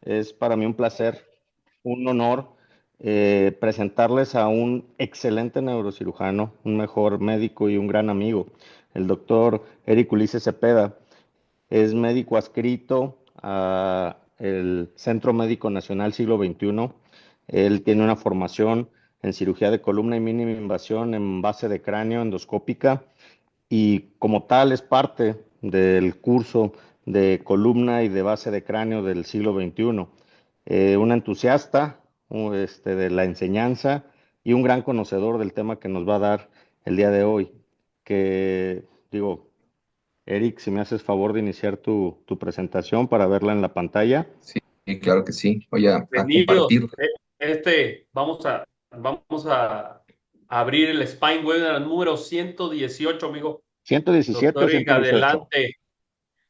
Es para mí un placer, un honor presentarles a un excelente neurocirujano, un mejor médico y un gran amigo, el doctor Eric Ulises Cepeda. Es médico adscrito al Centro Médico Nacional Siglo XXI. Él tiene una formación en cirugía de columna y mínima invasión en base de cráneo endoscópica y como tal es parte del curso de columna y de base de cráneo del siglo XXI. Un entusiasta de la enseñanza y un gran conocedor del tema que nos va a dar el día de hoy. Que digo, Eric, si me haces favor de iniciar tu presentación para verla en la pantalla. Sí, claro que sí. Voy a Bienvenidos. compartir. Vamos a abrir el Spine Webinar número 118, amigo. 117 o Doctor Eric, 118. adelante.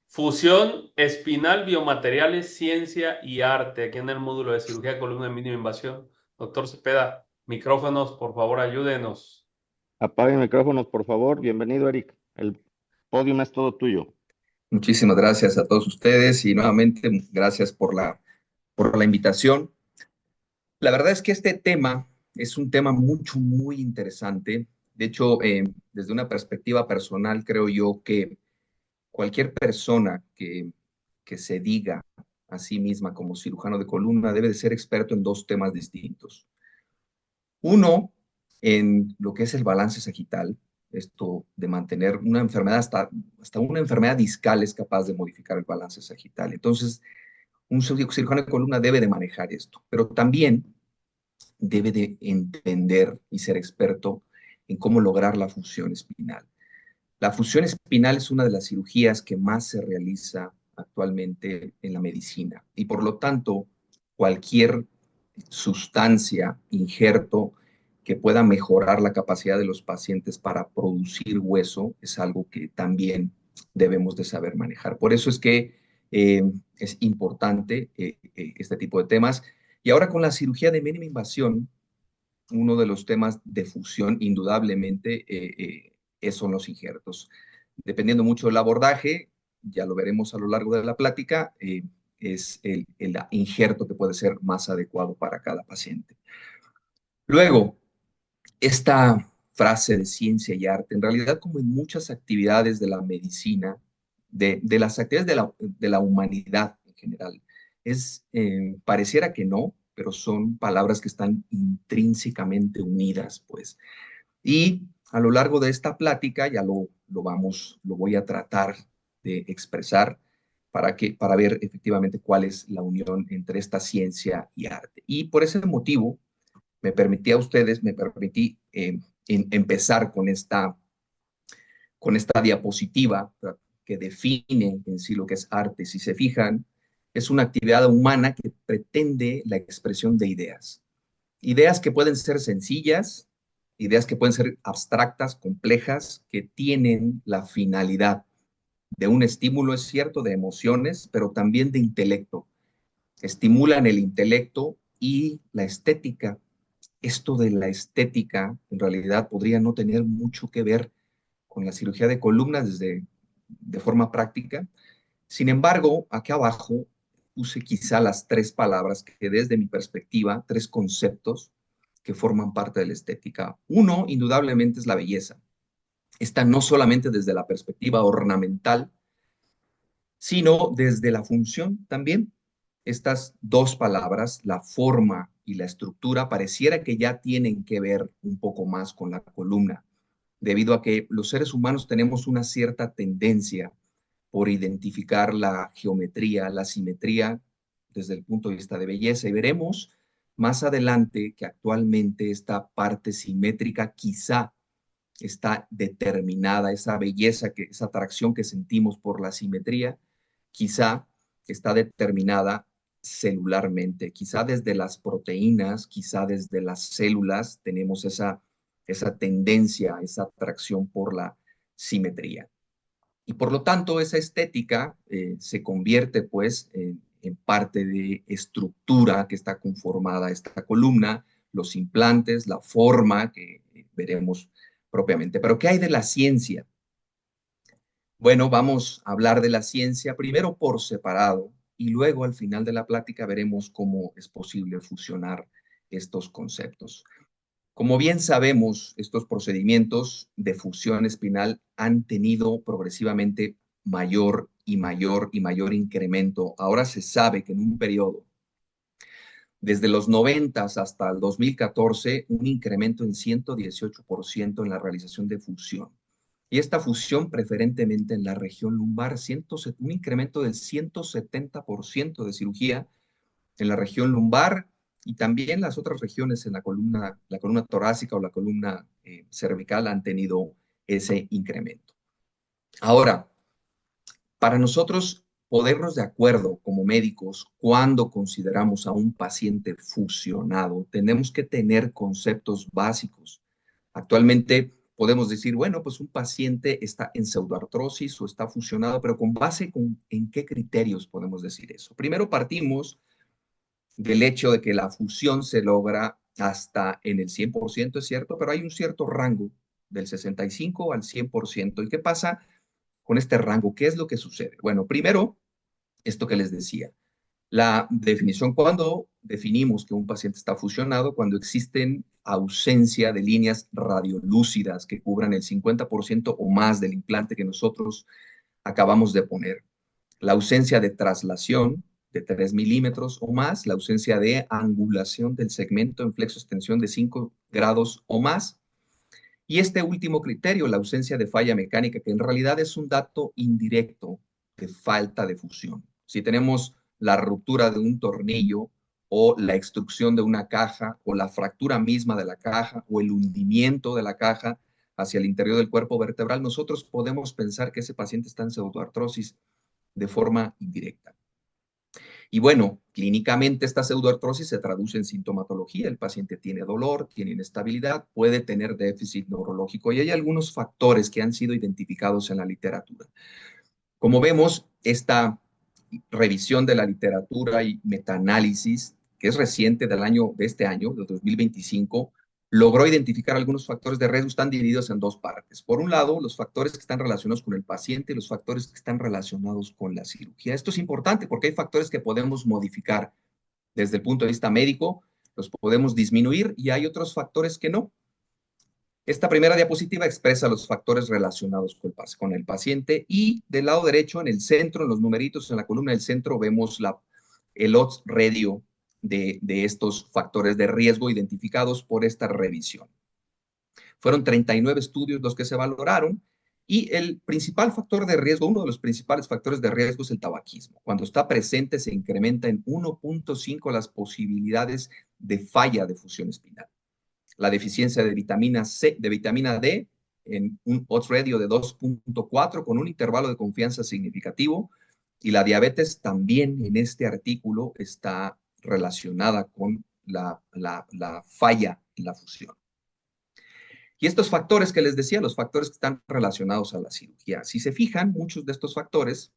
Fusión espinal, biomateriales, ciencia y arte, aquí en el módulo de cirugía de columna de mínima invasión. Doctor Cepeda, micrófonos, por favor, ayúdenos. Apague micrófonos, por favor. Bienvenido, Eric. El podium es todo tuyo. Muchísimas gracias a todos ustedes y nuevamente gracias por la invitación. La verdad es que este tema es un tema muy interesante. De hecho, desde una perspectiva personal, creo yo que cualquier persona que se diga a sí misma como cirujano de columna debe de ser experto en dos temas distintos. Uno, en lo que es el balance sagital, esto de mantener una enfermedad, hasta una enfermedad discal es capaz de modificar el balance sagital. Entonces, un cirujano de columna debe de manejar esto, pero también debe de entender y ser experto en cómo lograr la fusión espinal. La fusión espinal es una de las cirugías que más se realiza actualmente en la medicina y por lo tanto cualquier sustancia, injerto que pueda mejorar la capacidad de los pacientes para producir hueso es algo que también debemos de saber manejar. Por eso es que eh, es importante este tipo de temas. Y ahora con la cirugía de mínima invasión, uno de los temas de fusión indudablemente son los injertos. Dependiendo mucho del abordaje, ya lo veremos a lo largo de la plática, es el injerto que puede ser más adecuado para cada paciente. Luego, esta frase de ciencia y arte, en realidad como en muchas actividades de la medicina, de las actividades de la humanidad en general, pareciera que no, pero son palabras que están intrínsecamente unidas, pues. Y a lo largo de esta plática ya lo voy a tratar de expresar para ver efectivamente cuál es la unión entre esta ciencia y arte. Y por ese motivo me permití empezar con esta diapositiva que define en sí lo que es arte. Si se fijan, es una actividad humana que pretende la expresión de ideas. Ideas que pueden ser sencillas, ideas que pueden ser abstractas, complejas, que tienen la finalidad de un estímulo, es cierto, de emociones, pero también de intelecto. Estimulan el intelecto y la estética. Esto de la estética en realidad podría no tener mucho que ver con la cirugía de columnas de forma práctica. Sin embargo, aquí abajo puse quizá las tres palabras que desde mi perspectiva, tres conceptos que forman parte de la estética. Uno, indudablemente, es la belleza. Esta no solamente desde la perspectiva ornamental, sino desde la función también. Estas dos palabras, la forma y la estructura, pareciera que ya tienen que ver un poco más con la columna, debido a que los seres humanos tenemos una cierta tendencia por identificar la geometría, la simetría desde el punto de vista de belleza. Y veremos más adelante que actualmente esta parte simétrica quizá está determinada, esa belleza, esa atracción que sentimos por la simetría, quizá está determinada celularmente, quizá desde las proteínas, quizá desde las células tenemos esa tendencia, esa atracción por la simetría. Y por lo tanto, esa estética se convierte pues en parte de estructura que está conformada esta columna, los implantes, la forma que veremos propiamente. Pero ¿qué hay de la ciencia? Bueno, vamos a hablar de la ciencia primero por separado y luego al final de la plática veremos cómo es posible fusionar estos conceptos. Como bien sabemos, estos procedimientos de fusión espinal han tenido progresivamente mayor y mayor y mayor incremento. Ahora se sabe que en un periodo desde los 90 hasta el 2014, un incremento en 118% en la realización de fusión. Y esta fusión preferentemente en la región lumbar, un incremento del 170% de cirugía en la región lumbar y también las otras regiones en la columna torácica o la columna cervical han tenido ese incremento. Ahora, para nosotros podernos de acuerdo como médicos cuando consideramos a un paciente fusionado, tenemos que tener conceptos básicos. Actualmente podemos decir, bueno, pues un paciente está en pseudoartrosis o está fusionado, pero ¿con base en qué criterios podemos decir eso? Primero partimos del hecho de que la fusión se logra hasta en el 100%, es cierto, pero hay un cierto rango del 65 al 100%. ¿Y qué pasa con este rango? ¿Qué es lo que sucede? Bueno, primero, esto que les decía, la definición, cuando definimos que un paciente está fusionado, cuando existen ausencia de líneas radiolúcidas que cubran el 50% o más del implante que nosotros acabamos de poner, la ausencia de traslación de 3 milímetros o más, la ausencia de angulación del segmento en flexo-extensión de 5 grados o más, y este último criterio, la ausencia de falla mecánica, que en realidad es un dato indirecto de falta de fusión. Si tenemos la ruptura de un tornillo o la extrusión de una caja o la fractura misma de la caja o el hundimiento de la caja hacia el interior del cuerpo vertebral, nosotros podemos pensar que ese paciente está en pseudoartrosis de forma indirecta. Y bueno, clínicamente esta pseudoartrosis se traduce en sintomatología. El paciente tiene dolor, tiene inestabilidad, puede tener déficit neurológico y hay algunos factores que han sido identificados en la literatura. Como vemos, esta revisión de la literatura y metaanálisis, que es reciente de este año, de 2025, logró identificar algunos factores de riesgo. Están divididos en dos partes. Por un lado, los factores que están relacionados con el paciente y los factores que están relacionados con la cirugía. Esto es importante porque hay factores que podemos modificar desde el punto de vista médico, los podemos disminuir y hay otros factores que no. Esta primera diapositiva expresa los factores relacionados con el paciente y del lado derecho, en el centro, en los numeritos, en la columna del centro, vemos el odds radio de estos factores de riesgo identificados por esta revisión. Fueron 39 estudios los que se valoraron y el principal factor de riesgo, uno de los principales factores de riesgo es el tabaquismo. Cuando está presente se incrementa en 1.5 las posibilidades de falla de fusión espinal. La deficiencia de vitamina C, de vitamina D, en un odds radio de 2.4 con un intervalo de confianza significativo, y la diabetes también en este artículo está relacionada con la falla en la fusión. Y estos factores que les decía, los factores que están relacionados a la cirugía, si se fijan, muchos de estos factores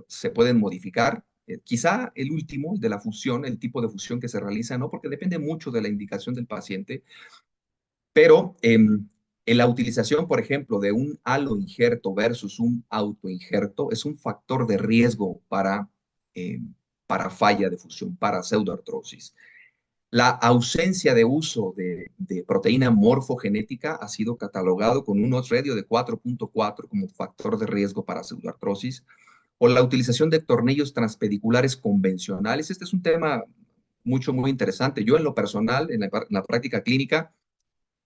se pueden modificar. Quizá el último, el de la fusión, el tipo de fusión que se realiza, no, porque depende mucho de la indicación del paciente, pero en la utilización, por ejemplo, de un aloinjerto versus un autoinjerto es un factor de riesgo para falla de fusión, para pseudoartrosis. La ausencia de uso de proteína morfogenética ha sido catalogado con un odds radio de 4.4 como factor de riesgo para pseudoartrosis, o la utilización de tornillos transpediculares convencionales. Este es un tema muy interesante. Yo en lo personal, en la práctica clínica,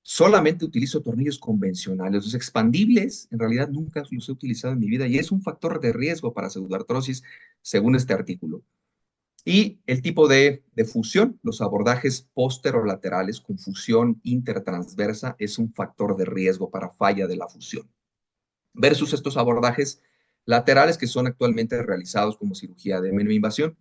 solamente utilizo tornillos convencionales. Los expandibles, en realidad nunca los he utilizado en mi vida y es un factor de riesgo para pseudoartrosis, según este artículo. Y el tipo de fusión, los abordajes posterolaterales con fusión intertransversa es un factor de riesgo para falla de la fusión. Versus estos abordajes laterales que son actualmente realizados como cirugía de mínima invasión.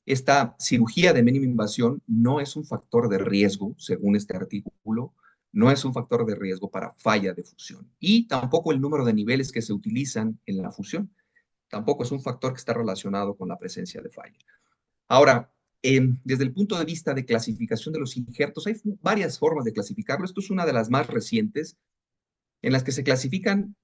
Esta cirugía de mínima invasión no es un factor de riesgo, según este artículo, no es un factor de riesgo para falla de fusión. Y tampoco el número de niveles que se utilizan en la fusión, tampoco es un factor que está relacionado con la presencia de falla. Ahora, desde el punto de vista de clasificación de los injertos, hay varias formas de clasificarlo. Esto es una de las más recientes, en las que se clasifican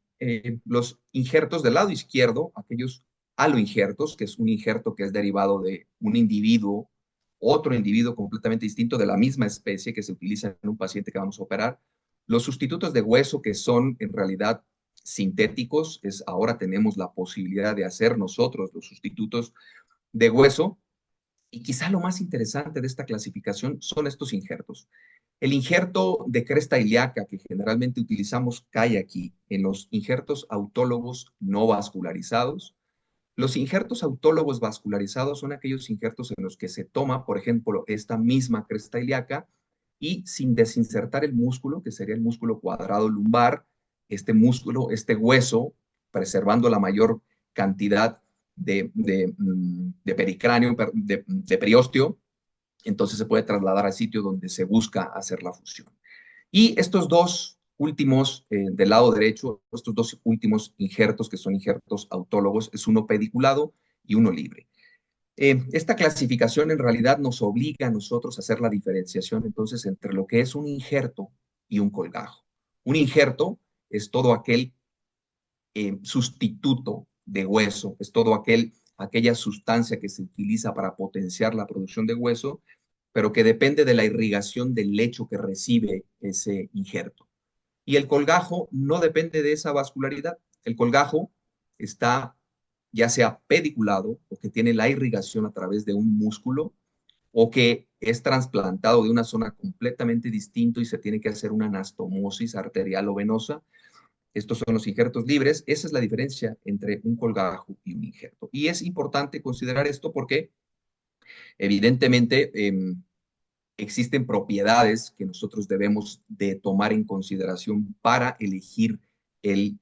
los injertos del lado izquierdo, aquellos aloinjertos, que es un injerto que es derivado de un individuo, otro individuo completamente distinto de la misma especie que se utiliza en un paciente que vamos a operar. Los sustitutos de hueso, que son en realidad sintéticos, ahora tenemos la posibilidad de hacer nosotros los sustitutos de hueso. Y quizá lo más interesante de esta clasificación son estos injertos. El injerto de cresta ilíaca que generalmente utilizamos cae aquí, en los injertos autólogos no vascularizados. Los injertos autólogos vascularizados son aquellos injertos en los que se toma, por ejemplo, esta misma cresta ilíaca y sin desinsertar el músculo, que sería el músculo cuadrado lumbar, este músculo, este hueso, preservando la mayor cantidad de pericráneo, de periósteo, entonces se puede trasladar al sitio donde se busca hacer la fusión. Y estos dos últimos, del lado derecho, estos dos últimos injertos, que son injertos autólogos, es uno pediculado y uno libre. Esta clasificación en realidad nos obliga a nosotros a hacer la diferenciación entonces entre lo que es un injerto y un colgajo. Un injerto es todo aquel sustituto de hueso, es todo aquella sustancia que se utiliza para potenciar la producción de hueso, pero que depende de la irrigación del lecho que recibe ese injerto. Y el colgajo no depende de esa vascularidad. El colgajo está ya sea pediculado o que tiene la irrigación a través de un músculo o que es trasplantado de una zona completamente distinta y se tiene que hacer una anastomosis arterial o venosa. Estos son los injertos libres. Esa es la diferencia entre un colgajo y un injerto. Y es importante considerar esto porque evidentemente existen propiedades que nosotros debemos de tomar en consideración para elegir el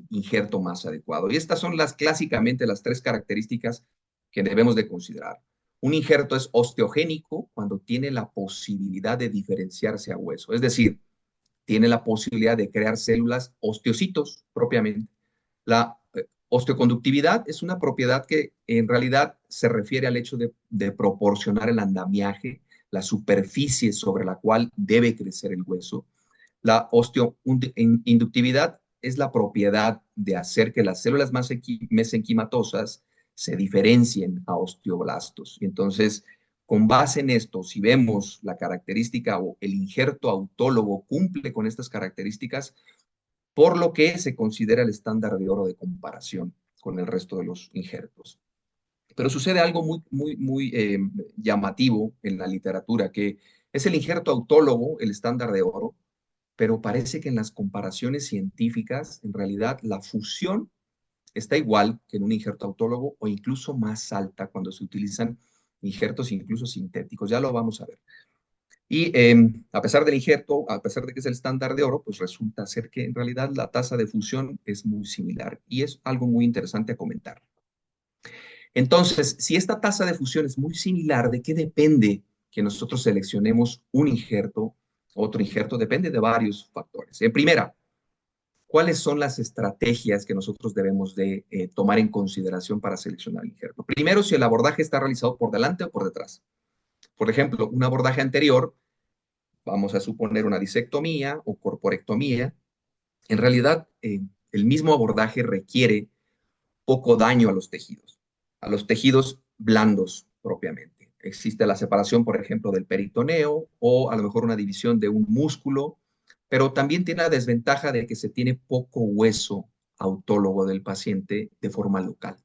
injerto más adecuado. Y estas son clásicamente las tres características que debemos de considerar. Un injerto es osteogénico cuando tiene la posibilidad de diferenciarse a hueso, es decir, tiene la posibilidad de crear células osteocitos propiamente. La osteoconductividad es una propiedad que en realidad se refiere al hecho de proporcionar el andamiaje, la superficie sobre la cual debe crecer el hueso. La osteoinductividad es la propiedad de hacer que las células mesenquimatosas se diferencien a osteoblastos. Y entonces, con base en esto, si vemos la característica o el injerto autólogo cumple con estas características, por lo que se considera el estándar de oro de comparación con el resto de los injertos. Pero sucede algo muy llamativo en la literatura, que es el injerto autólogo, el estándar de oro, pero parece que en las comparaciones científicas, en realidad, la fusión está igual que en un injerto autólogo o incluso más alta cuando se utilizan injertos incluso sintéticos. Ya lo vamos a ver. Y a pesar del injerto, a pesar de que es el estándar de oro, pues resulta ser que en realidad la tasa de fusión es muy similar y es algo muy interesante a comentar. Entonces, si esta tasa de fusión es muy similar, ¿de qué depende que nosotros seleccionemos un injerto? Otro injerto depende de varios factores. En primera, ¿cuáles son las estrategias que nosotros debemos de tomar en consideración para seleccionar el injerto? Primero, si el abordaje está realizado por delante o por detrás. Por ejemplo, un abordaje anterior, vamos a suponer una disectomía o corporectomía. En realidad, el mismo abordaje requiere poco daño a los tejidos blandos propiamente. Existe la separación, por ejemplo, del peritoneo o a lo mejor una división de un músculo, pero también tiene la desventaja de que se tiene poco hueso autólogo del paciente de forma local.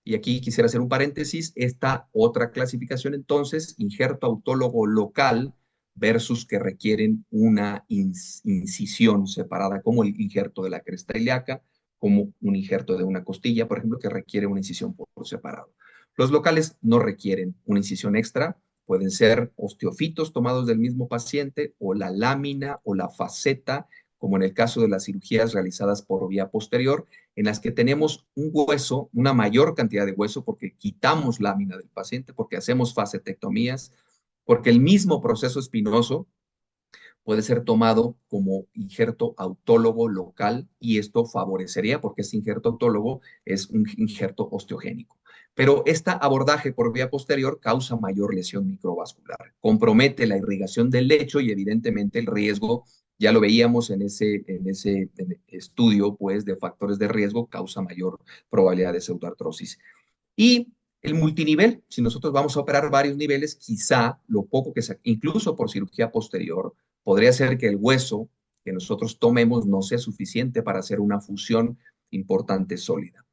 Y aquí quisiera hacer un paréntesis, esta otra clasificación entonces, injerto autólogo local versus que requieren una incisión separada, como el injerto de la cresta ilíaca, como un injerto de una costilla, por ejemplo, que requiere una incisión por separado. Los locales no requieren una incisión extra, pueden ser osteofitos tomados del mismo paciente o la lámina o la faceta, como en el caso de las cirugías realizadas por vía posterior, en las que tenemos un hueso, una mayor cantidad de hueso, porque quitamos lámina del paciente, porque hacemos facetectomías, porque el mismo proceso espinoso puede ser tomado como injerto autólogo local y esto favorecería, porque este injerto autólogo es un injerto osteogénico. Pero este abordaje por vía posterior causa mayor lesión microvascular, compromete la irrigación del lecho y evidentemente el riesgo, ya lo veíamos en ese estudio, pues, de factores de riesgo, causa mayor probabilidad de pseudoartrosis. Y el multinivel, si nosotros vamos a operar varios niveles, quizá lo poco que se, incluso por cirugía posterior, podría ser que el hueso que nosotros tomemos no sea suficiente para hacer una fusión importante sólida.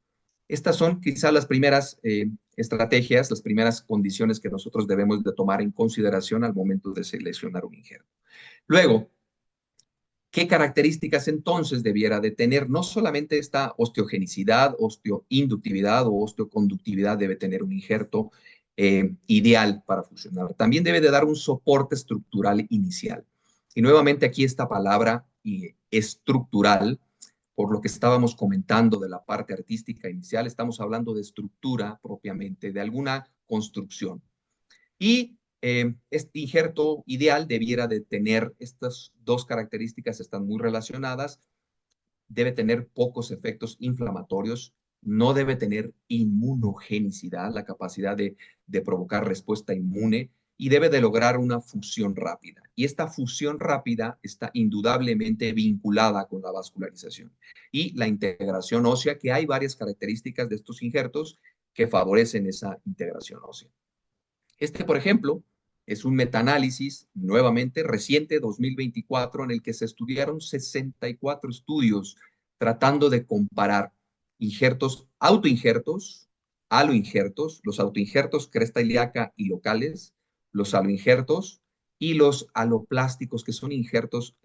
Estas son quizá las primeras estrategias, las primeras condiciones que nosotros debemos de tomar en consideración al momento de seleccionar un injerto. Luego, ¿qué características entonces debiera de tener? No solamente esta osteogenicidad, osteoinductividad o osteoconductividad debe tener un injerto ideal para funcionar. También debe de dar un soporte estructural inicial. Y nuevamente aquí esta palabra estructural, por lo que estábamos comentando de la parte artística inicial, estamos hablando de estructura propiamente, de alguna construcción. Y este injerto ideal debiera de tener estas dos características, están muy relacionadas, debe tener pocos efectos inflamatorios, no debe tener inmunogenicidad, la capacidad de provocar respuesta inmune, y debe de lograr una fusión rápida. Y esta fusión rápida está indudablemente vinculada con la vascularización y la integración ósea, que hay varias características de estos injertos que favorecen esa integración ósea. Este, por ejemplo, es un metaanálisis nuevamente reciente, 2024, en el que se estudiaron 64 estudios tratando de comparar injertos, autoinjertos, aloinjertos, los autoinjertos cresta ilíaca y locales, los aloinjertos y los aloplásticos, que son injertos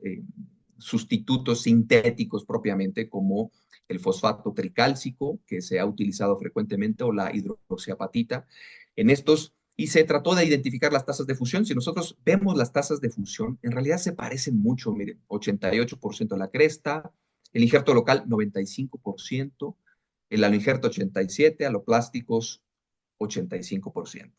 sustitutos sintéticos propiamente, como el fosfato tricálcico, que se ha utilizado frecuentemente, o la hidroxiapatita. En estos y se trató de identificar las tasas de fusión. Si nosotros vemos las tasas de fusión, en realidad se parecen mucho. Miren, 88% la cresta, el injerto local 95%, el aloinjerto 87%, aloplásticos 85%.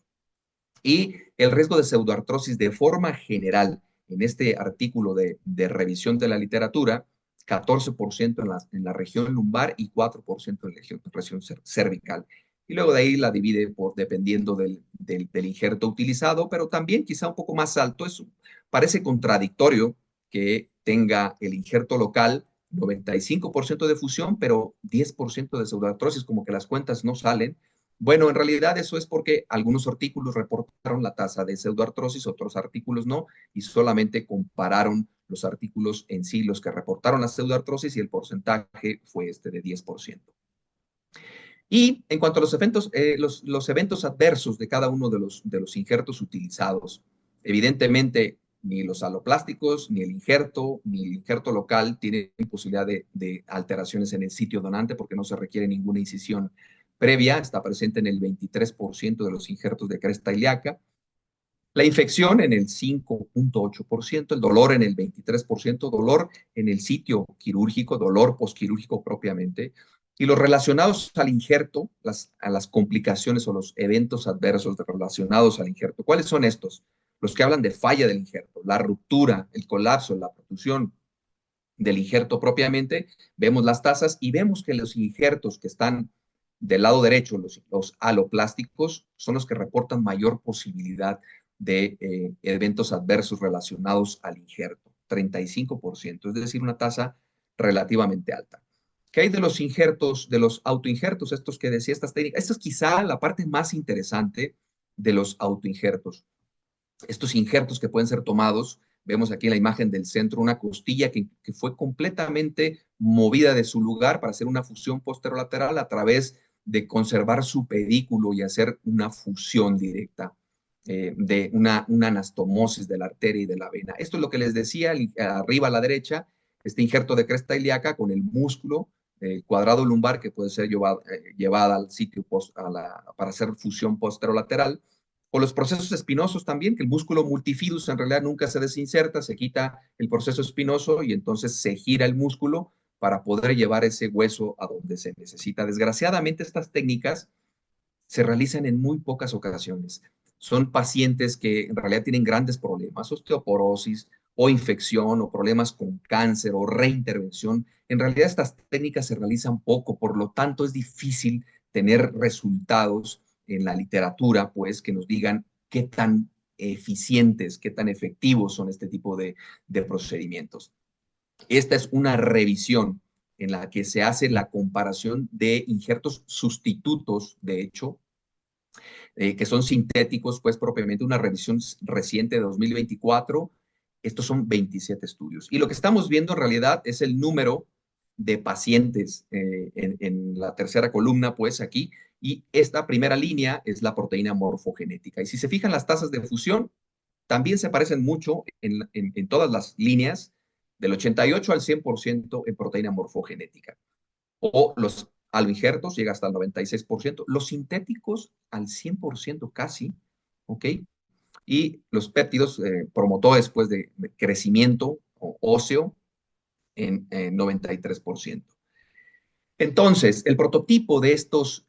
Y el riesgo de pseudoartrosis de forma general, en este artículo de revisión de la literatura, 14% en la región lumbar y 4% en la región cervical. Y luego de ahí la divide por dependiendo del injerto utilizado, pero también quizá un poco más alto. Eso parece contradictorio que tenga el injerto local 95% de fusión, pero 10% de pseudoartrosis, como que las cuentas no salen. Bueno, en realidad eso es porque algunos artículos reportaron la tasa de pseudoartrosis, otros artículos no, y solamente compararon los artículos en sí, los que reportaron la pseudoartrosis, y el porcentaje fue este de 10%. Y en cuanto a los eventos adversos de cada uno de los injertos utilizados, evidentemente ni los aloplásticos, ni el injerto local tienen posibilidad de alteraciones en el sitio donante porque no se requiere ninguna incisión previa, está presente en el 23% de los injertos de cresta ilíaca, la infección en el 5.8%, el dolor en el 23%, dolor en el sitio quirúrgico, dolor posquirúrgico propiamente, y los relacionados al injerto, a las complicaciones o los eventos adversos relacionados al injerto. ¿Cuáles son estos? Los que hablan de falla del injerto, la ruptura, el colapso, la protusión del injerto propiamente. Vemos las tasas y vemos que los injertos que están del lado derecho, los aloplásticos, son los que reportan mayor posibilidad de eventos adversos relacionados al injerto, 35%, es decir, una tasa relativamente alta. ¿Qué hay de los injertos, de los autoinjertos, estos que decía estas técnicas? Esta es quizá la parte más interesante de los autoinjertos. Estos injertos que pueden ser tomados, vemos aquí en la imagen del centro una costilla que fue completamente movida de su lugar para hacer una fusión posterolateral a través de conservar su pedículo y hacer una fusión directa de una anastomosis de la arteria y de la vena. Esto es lo que les decía arriba a la derecha, este injerto de cresta ilíaca con el músculo cuadrado lumbar que puede ser llevada al sitio para hacer fusión posterolateral, o los procesos espinosos también, que el músculo multifidus en realidad nunca se desinserta, se quita el proceso espinoso y entonces se gira el músculo para poder llevar ese hueso a donde se necesita. Desgraciadamente, estas técnicas se realizan en muy pocas ocasiones. Son pacientes que en realidad tienen grandes problemas, osteoporosis o infección o problemas con cáncer o reintervención. En realidad estas técnicas se realizan poco, por lo tanto es difícil tener resultados en la literatura, pues, que nos digan qué tan eficientes, qué tan efectivos son este tipo de procedimientos. Esta es una revisión en la que se hace la comparación de injertos sustitutos, de hecho, que son sintéticos, pues propiamente una revisión reciente de 2024. Estos son 27 estudios. Y lo que estamos viendo en realidad es el número de pacientes en la tercera columna, pues aquí, y esta primera línea es la proteína morfogenética. Y si se fijan las tasas de fusión, también se parecen mucho en todas las líneas, del 88 al 100% en proteína morfogenética. O los alloinjertos llega hasta el 96%, los sintéticos al 100% casi, ¿ok? Y los péptidos promotores pues, de crecimiento óseo en 93%. Entonces, el prototipo de estos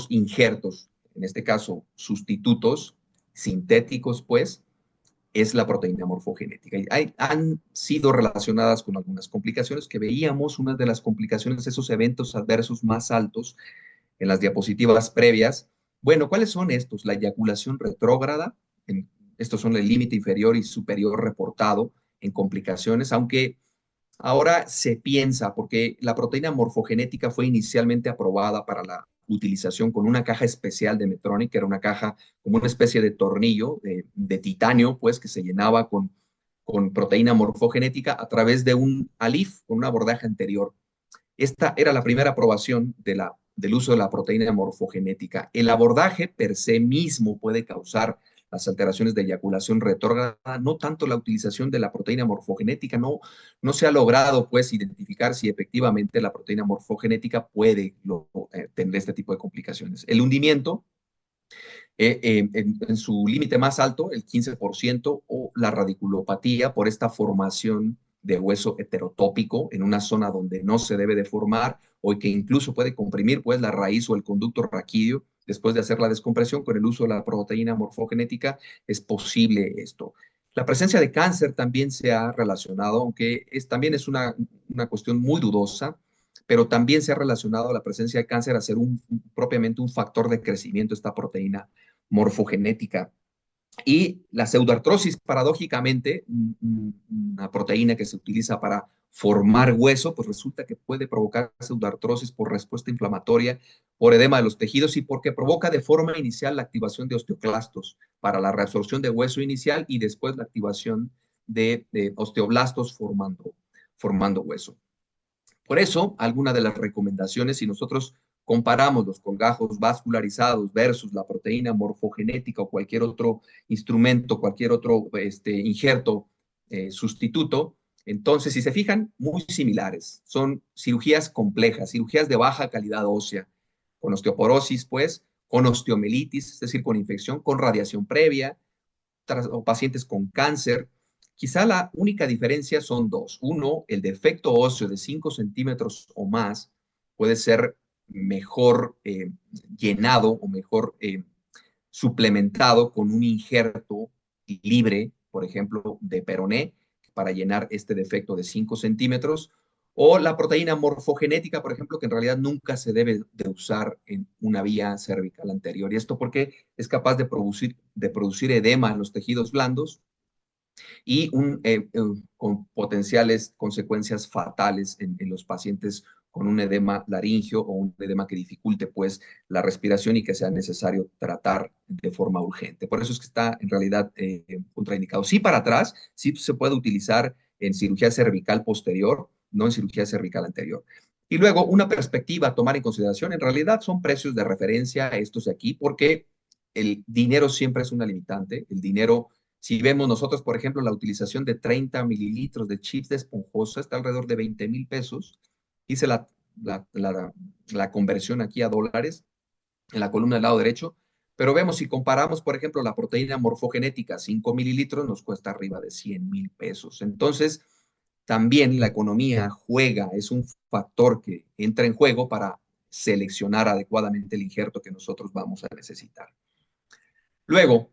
injertos, en este caso sustitutos sintéticos, pues, es la proteína morfogenética. Y han sido relacionadas con algunas complicaciones que veíamos, una de las complicaciones, esos eventos adversos más altos en las diapositivas previas. Bueno, ¿cuáles son estos? La eyaculación retrógrada, estos son el límite inferior y superior reportado en complicaciones, aunque ahora se piensa, porque la proteína morfogenética fue inicialmente aprobada para la utilización con una caja especial de Medtronic, que era una caja como una especie de tornillo de titanio, pues, que se llenaba con proteína morfogenética a través de un ALIF, con un abordaje anterior. Esta era la primera aprobación del uso de la proteína morfogenética. El abordaje per se mismo puede causar las alteraciones de eyaculación retrógrada, no tanto la utilización de la proteína morfogenética, no se ha logrado pues identificar si efectivamente la proteína morfogenética puede tener este tipo de complicaciones. El hundimiento en su límite más alto, el 15%, o la radiculopatía por esta formación de hueso heterotópico en una zona donde no se debe de formar o que incluso puede comprimir pues la raíz o el conducto raquídeo después de hacer la descompresión con el uso de la proteína morfogenética, es posible esto. La presencia de cáncer también se ha relacionado, aunque también es una cuestión muy dudosa, pero también se ha relacionado la presencia de cáncer a ser propiamente un factor de crecimiento esta proteína morfogenética. Y la pseudoartrosis, paradójicamente, una proteína que se utiliza para formar hueso, pues resulta que puede provocar pseudoartrosis por respuesta inflamatoria, por edema de los tejidos y porque provoca de forma inicial la activación de osteoclastos para la reabsorción de hueso inicial y después la activación de osteoblastos formando hueso. Por eso, alguna de las recomendaciones, si nosotros comparamos los colgajos vascularizados versus la proteína morfogenética o cualquier otro instrumento, cualquier otro injerto sustituto, entonces, si se fijan, muy similares. Son cirugías complejas, cirugías de baja calidad ósea, con osteoporosis, pues, con osteomelitis, es decir, con infección, con radiación previa, o pacientes con cáncer. Quizá la única diferencia son dos. Uno, el defecto óseo de 5 centímetros o más puede ser mejor llenado o mejor suplementado con un injerto libre, por ejemplo, de peroné, para llenar este defecto de 5 centímetros, o la proteína morfogenética, por ejemplo, que en realidad nunca se debe de usar en una vía cervical anterior. Y esto porque es capaz de producir edema en los tejidos blandos y con potenciales consecuencias fatales en los pacientes con un edema laringio o un edema que dificulte pues la respiración y que sea necesario tratar de forma urgente. Por eso es que está en realidad contraindicado. Sí, para atrás, sí se puede utilizar en cirugía cervical posterior, no en cirugía cervical anterior. Y luego, una perspectiva a tomar en consideración, en realidad son precios de referencia estos de aquí, porque el dinero siempre es una limitante. El dinero, si vemos nosotros, por ejemplo, la utilización de 30 mililitros de chips de esponjosa, está alrededor de 20,000 pesos. Hice la conversión aquí a dólares en la columna del lado derecho, pero vemos si comparamos, por ejemplo, la proteína morfogenética, 5 mililitros, nos cuesta arriba de 100,000 pesos. Entonces, también la economía juega, es un factor que entra en juego para seleccionar adecuadamente el injerto que nosotros vamos a necesitar. Luego,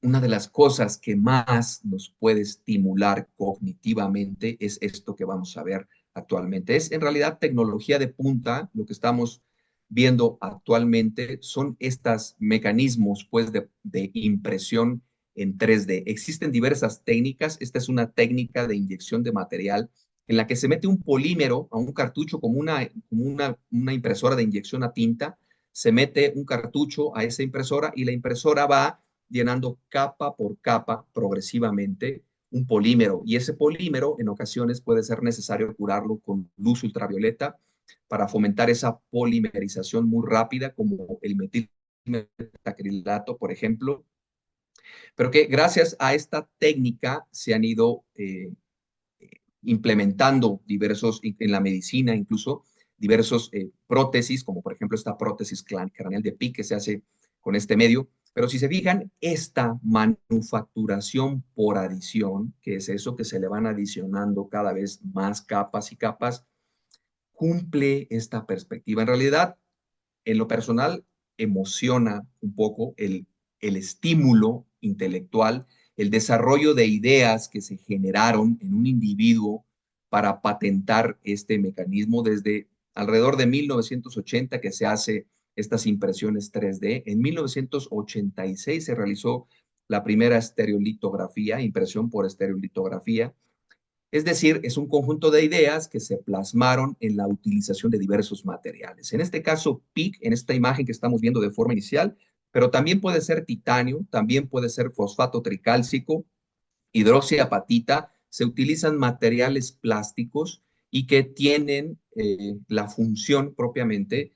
una de las cosas que más nos puede estimular cognitivamente es esto que vamos a ver actualmente. Es en realidad tecnología de punta, lo que estamos viendo actualmente son estos mecanismos pues, de impresión en 3D. Existen diversas técnicas. Esta es una técnica de inyección de material en la que se mete un polímero a un cartucho como una impresora de inyección a tinta, se mete un cartucho a esa impresora y la impresora va llenando capa por capa progresivamente un polímero. Y ese polímero en ocasiones puede ser necesario curarlo con luz ultravioleta para fomentar esa polimerización muy rápida, como el metilmetacrilato, por ejemplo, pero que gracias a esta técnica se han ido implementando diversos, en la medicina incluso, diversos prótesis, como por ejemplo esta prótesis craneal de PIC que se hace con este medio. Pero si se fijan, esta manufacturación por adición, que es eso que se le van adicionando cada vez más capas y capas, cumple esta perspectiva. En realidad, en lo personal, emociona un poco el estímulo intelectual, el desarrollo de ideas que se generaron en un individuo para patentar este mecanismo desde alrededor de 1980 que se hace estas impresiones 3D. En 1986 se realizó la primera estereolitografía, impresión por estereolitografía. Es decir, es un conjunto de ideas que se plasmaron en la utilización de diversos materiales. En este caso, PIC, en esta imagen que estamos viendo de forma inicial, pero también puede ser titanio, también puede ser fosfato tricálcico, hidroxiapatita. Se utilizan materiales plásticos y que tienen la función propiamente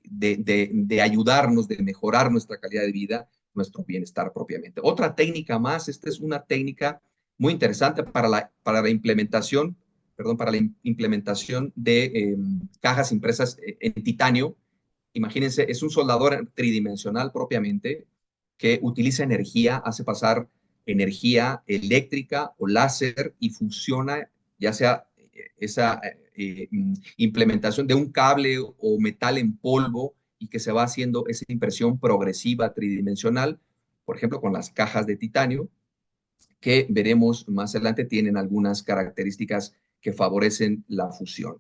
de ayudarnos, de mejorar nuestra calidad de vida, nuestro bienestar propiamente. Otra técnica más, esta es una técnica muy interesante para la implementación, perdón, para la implementación de cajas impresas en titanio. Imagínense, es un soldador tridimensional propiamente que utiliza energía, hace pasar energía eléctrica o láser y fusiona ya sea esa implementación de un cable o metal en polvo y que se va haciendo esa impresión progresiva tridimensional, por ejemplo, con las cajas de titanio, que veremos más adelante tienen algunas características que favorecen la fusión.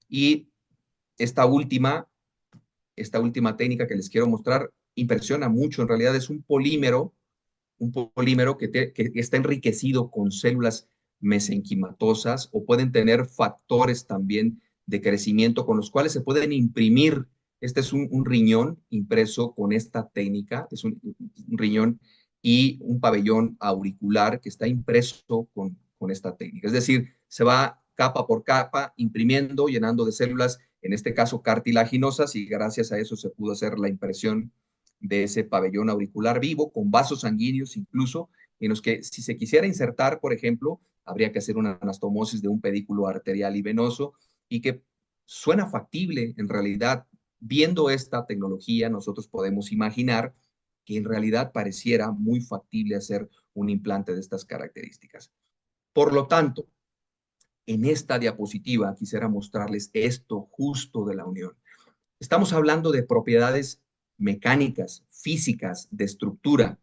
Y esta última técnica que les quiero mostrar impresiona mucho. En realidad es un polímero que está enriquecido con células mesenquimatosas o pueden tener factores también de crecimiento con los cuales se pueden imprimir. Este es un riñón impreso con esta técnica, es un riñón y un pabellón auricular que está impreso con esta técnica. Es decir, se va capa por capa imprimiendo, llenando de células, en este caso cartilaginosas, y gracias a eso se pudo hacer la impresión de ese pabellón auricular vivo, con vasos sanguíneos incluso, en los que si se quisiera insertar, por ejemplo, habría que hacer una anastomosis de un pedículo arterial y venoso, y que suena factible en realidad. Viendo esta tecnología, nosotros podemos imaginar que en realidad pareciera muy factible hacer un implante de estas características. Por lo tanto, en esta diapositiva quisiera mostrarles esto justo de la unión. Estamos hablando de propiedades mecánicas, físicas, de estructura,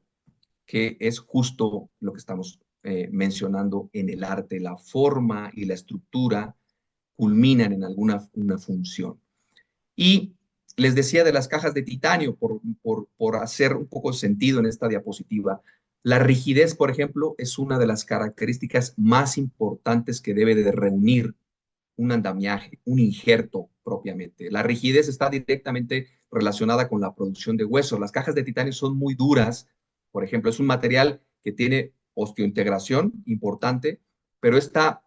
que es justo lo que estamos mencionando en el arte. La forma y la estructura culminan en alguna una función. Y les decía de las cajas de titanio, por hacer un poco sentido en esta diapositiva, la rigidez, por ejemplo, es una de las características más importantes que debe de reunir un andamiaje, un injerto propiamente. La rigidez está directamente relacionada con la producción de huesos. Las cajas de titanio son muy duras, por ejemplo, es un material que tiene osteointegración importante, pero esta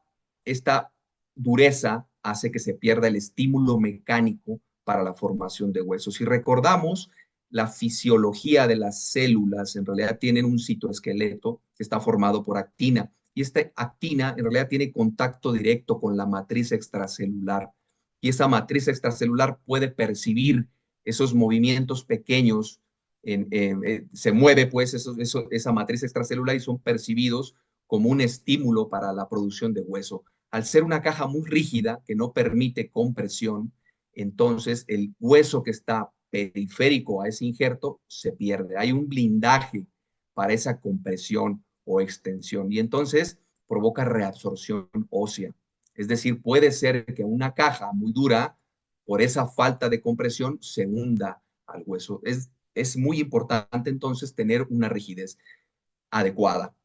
dureza hace que se pierda el estímulo mecánico para la formación de huesos. Si recordamos, la fisiología de las células en realidad tienen un citoesqueleto que está formado por actina, y esta actina en realidad tiene contacto directo con la matriz extracelular, y esa matriz extracelular puede percibir esos movimientos pequeños, se mueve pues esa matriz extracelular y son percibidos como un estímulo para la producción de hueso. Al ser una caja muy rígida que no permite compresión, entonces el hueso que está periférico a ese injerto se pierde. Hay un blindaje para esa compresión o extensión y entonces provoca reabsorción ósea. Es decir, puede ser que una caja muy dura, por esa falta de compresión, se hunda al hueso. Es muy importante entonces tener una rigidez adecuada.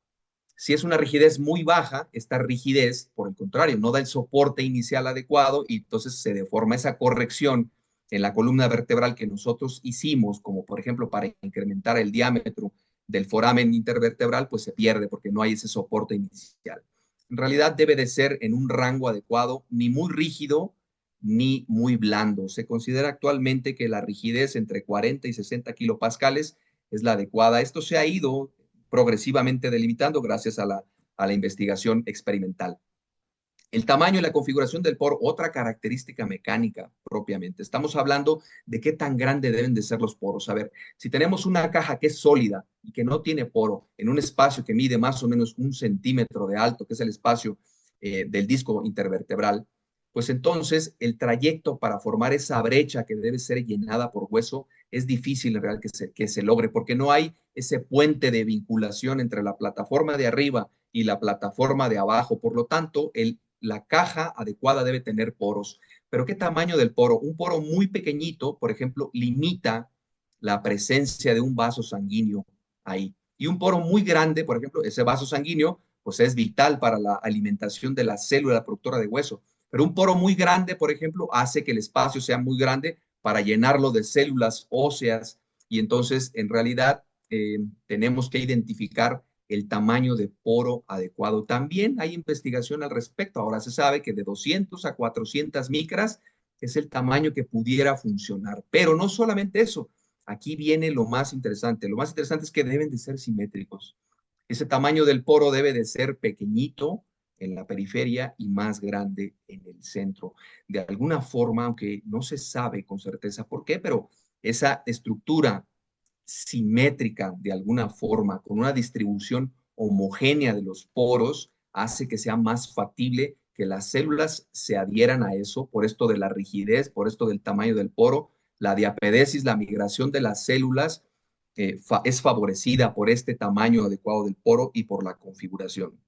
Si es una rigidez muy baja, esta rigidez, por el contrario, no da el soporte inicial adecuado y entonces se deforma esa corrección en la columna vertebral que nosotros hicimos, como por ejemplo para incrementar el diámetro del foramen intervertebral, pues se pierde porque no hay ese soporte inicial. En realidad debe de ser en un rango adecuado, ni muy rígido, ni muy blando. Se considera actualmente que la rigidez entre 40 y 60 kilopascales es la adecuada. Esto se ha ido progresivamente delimitando gracias a la investigación experimental. El tamaño y la configuración del poro, otra característica mecánica propiamente. Estamos hablando de qué tan grande deben de ser los poros. A ver, si tenemos una caja que es sólida y que no tiene poro en un espacio que mide más o menos 1 centímetro de alto, que es el espacio del disco intervertebral, pues entonces el trayecto para formar esa brecha que debe ser llenada por hueso es difícil en realidad que se logre, porque no hay ese puente de vinculación entre la plataforma de arriba y la plataforma de abajo. Por lo tanto, la caja adecuada debe tener poros. ¿Pero qué tamaño del poro? Un poro muy pequeñito, por ejemplo, limita la presencia de un vaso sanguíneo ahí. Y un poro muy grande, por ejemplo, ese vaso sanguíneo, pues es vital para la alimentación de la célula productora de hueso. Pero un poro muy grande, por ejemplo, hace que el espacio sea muy grande para llenarlo de células óseas. Y entonces, en realidad, tenemos que identificar el tamaño de poro adecuado. También hay investigación al respecto. Ahora se sabe que de 200 a 400 micras es el tamaño que pudiera funcionar. Pero no solamente eso. Aquí viene lo más interesante. Lo más interesante es que deben de ser simétricos. Ese tamaño del poro debe de ser pequeñito en la periferia y más grande en el centro. De alguna forma, aunque no se sabe con certeza por qué, pero esa estructura simétrica de alguna forma, con una distribución homogénea de los poros, hace que sea más factible que las células se adhieran a eso, por esto de la rigidez, por esto del tamaño del poro, la diapedesis, la migración de las células es favorecida por este tamaño adecuado del poro y por la configuración.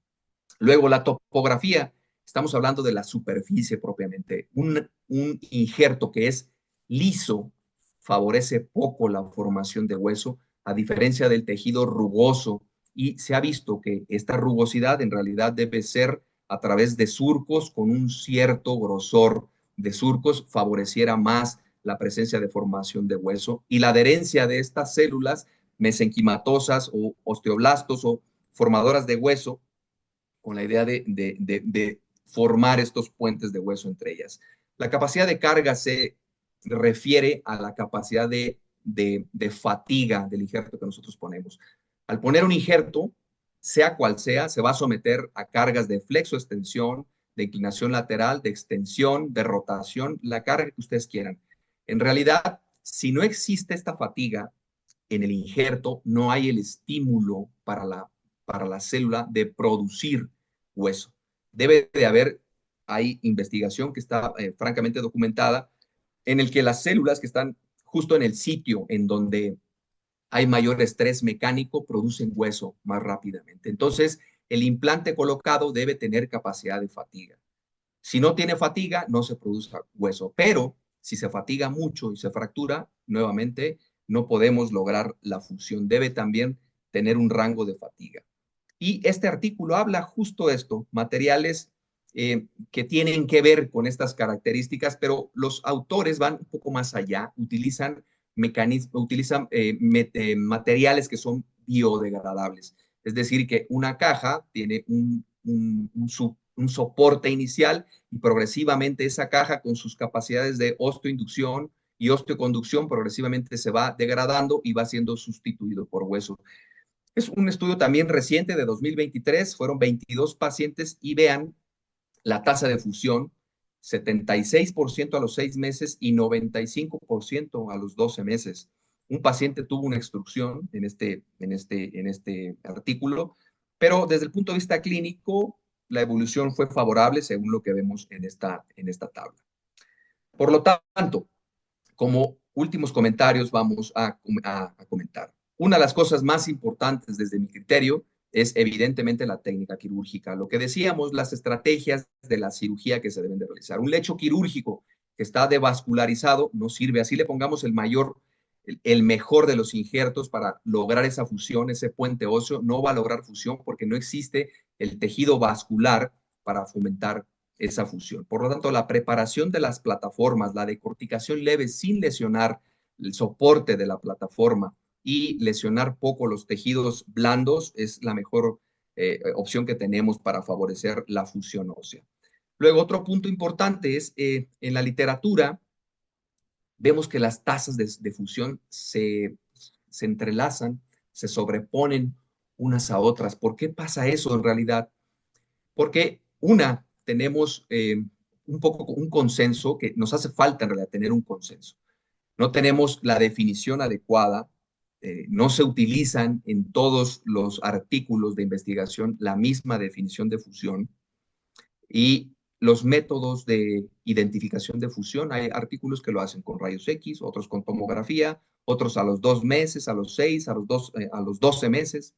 Luego, la topografía, estamos hablando de la superficie propiamente. Un injerto que es liso favorece poco la formación de hueso, a diferencia del tejido rugoso, y se ha visto que esta rugosidad en realidad debe ser a través de surcos con un cierto grosor de surcos, favoreciera más la presencia de formación de hueso y la adherencia de estas células mesenquimatosas o osteoblastos o formadoras de hueso con la idea de formar estos puentes de hueso entre ellas. La capacidad de carga se refiere a la capacidad de fatiga del injerto que nosotros ponemos. Al poner un injerto, sea cual sea, se va a someter a cargas de flexo-extensión, de inclinación lateral, de extensión, de rotación, la carga que ustedes quieran. En realidad, si no existe esta fatiga en el injerto, no hay el estímulo para la célula de producir hueso. Debe de haber, hay investigación que está francamente documentada, en el que las células que están justo en el sitio en donde hay mayor estrés mecánico producen hueso más rápidamente. Entonces, el implante colocado debe tener capacidad de fatiga. Si no tiene fatiga, no se produce hueso, pero si se fatiga mucho y se fractura, nuevamente no podemos lograr la función. Debe también tener un rango de fatiga. Y este artículo habla justo esto, materiales que tienen que ver con estas características, pero los autores van un poco más allá, utilizan materiales que son biodegradables. Es decir, que una caja tiene un soporte inicial y progresivamente esa caja con sus capacidades de osteoinducción y osteoconducción progresivamente se va degradando y va siendo sustituido por hueso. Es un estudio también reciente de 2023, fueron 22 pacientes y vean la tasa de fusión, 76% a los 6 meses y 95% a los 12 meses. Un paciente tuvo una extrusión en este artículo, pero desde el punto de vista clínico, la evolución fue favorable según lo que vemos en esta tabla. Por lo tanto, como últimos comentarios vamos a comentar. Una de las cosas más importantes desde mi criterio es evidentemente la técnica quirúrgica. Lo que decíamos, las estrategias de la cirugía que se deben de realizar. Un lecho quirúrgico que está devascularizado no sirve. Así le pongamos el mejor de los injertos para lograr esa fusión, ese puente óseo, no va a lograr fusión porque no existe el tejido vascular para fomentar esa fusión. Por lo tanto, la preparación de las plataformas, la decorticación leve sin lesionar el soporte de la plataforma y lesionar poco los tejidos blandos es la mejor opción que tenemos para favorecer la fusión ósea. Luego, otro punto importante es en la literatura, vemos que las tasas de fusión se entrelazan, se sobreponen unas a otras. ¿Por qué pasa eso en realidad? Porque tenemos un poco un consenso, que nos hace falta en realidad tener un consenso. No tenemos la definición adecuada, no se utilizan en todos los artículos de investigación la misma definición de fusión y los métodos de identificación de fusión, hay artículos que lo hacen con rayos X, otros con tomografía, otros a los 2 meses, a los 6, a los 12 meses.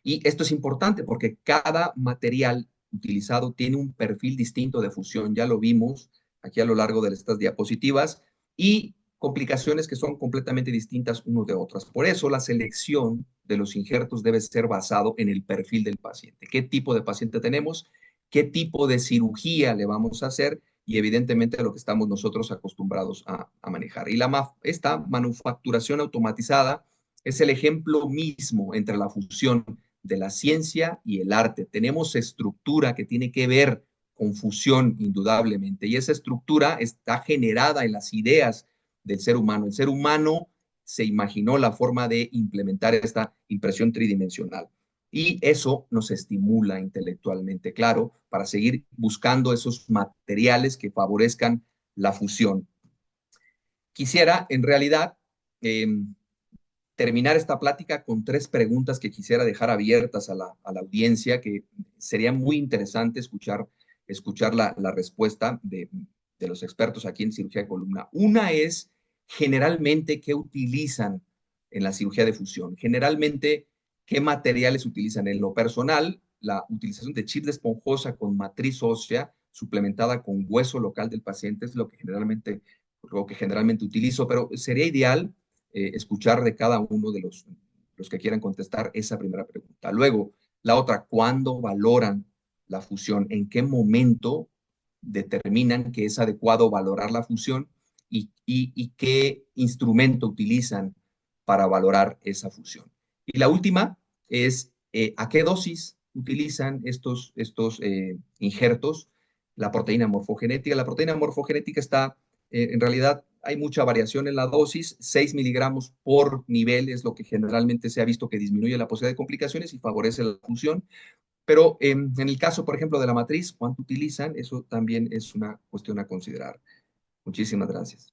Y esto es importante porque cada material utilizado tiene un perfil distinto de fusión, ya lo vimos aquí a lo largo de estas diapositivas, y complicaciones que son completamente distintas unos de otras. Por eso la selección de los injertos debe ser basado en el perfil del paciente. ¿Qué tipo de paciente tenemos? ¿Qué tipo de cirugía le vamos a hacer? Y evidentemente lo que estamos nosotros acostumbrados a manejar. Y esta manufacturación automatizada es el ejemplo mismo entre la fusión de la ciencia y el arte. Tenemos estructura que tiene que ver con fusión, indudablemente, y esa estructura está generada en las ideas del ser humano. El ser humano se imaginó la forma de implementar esta impresión tridimensional. Y eso nos estimula intelectualmente, claro, para seguir buscando esos materiales que favorezcan la fusión. Quisiera, en realidad, terminar esta plática con 3 preguntas que quisiera dejar abiertas a la audiencia, que sería muy interesante escuchar la respuesta de los expertos aquí en cirugía de columna. Una es, generalmente, ¿qué utilizan en la cirugía de fusión? Generalmente, ¿qué materiales utilizan? En lo personal, la utilización de chip de esponjosa con matriz ósea suplementada con hueso local del paciente es lo que generalmente utilizo, pero sería ideal escuchar de cada uno de los que quieran contestar esa primera pregunta. Luego, la otra, ¿cuándo valoran la fusión? ¿En qué momento determinan que es adecuado valorar la fusión? ¿Y qué instrumento utilizan para valorar esa fusión? Y la última es, ¿a qué dosis utilizan estos injertos? La proteína morfogenética. La proteína morfogenética está, en realidad, hay mucha variación en la dosis, 6 miligramos por nivel es lo que generalmente se ha visto que disminuye la posibilidad de complicaciones y favorece la función. Pero en el caso, por ejemplo, de la matriz, ¿cuánto utilizan? Eso también es una cuestión a considerar. Muchísimas gracias.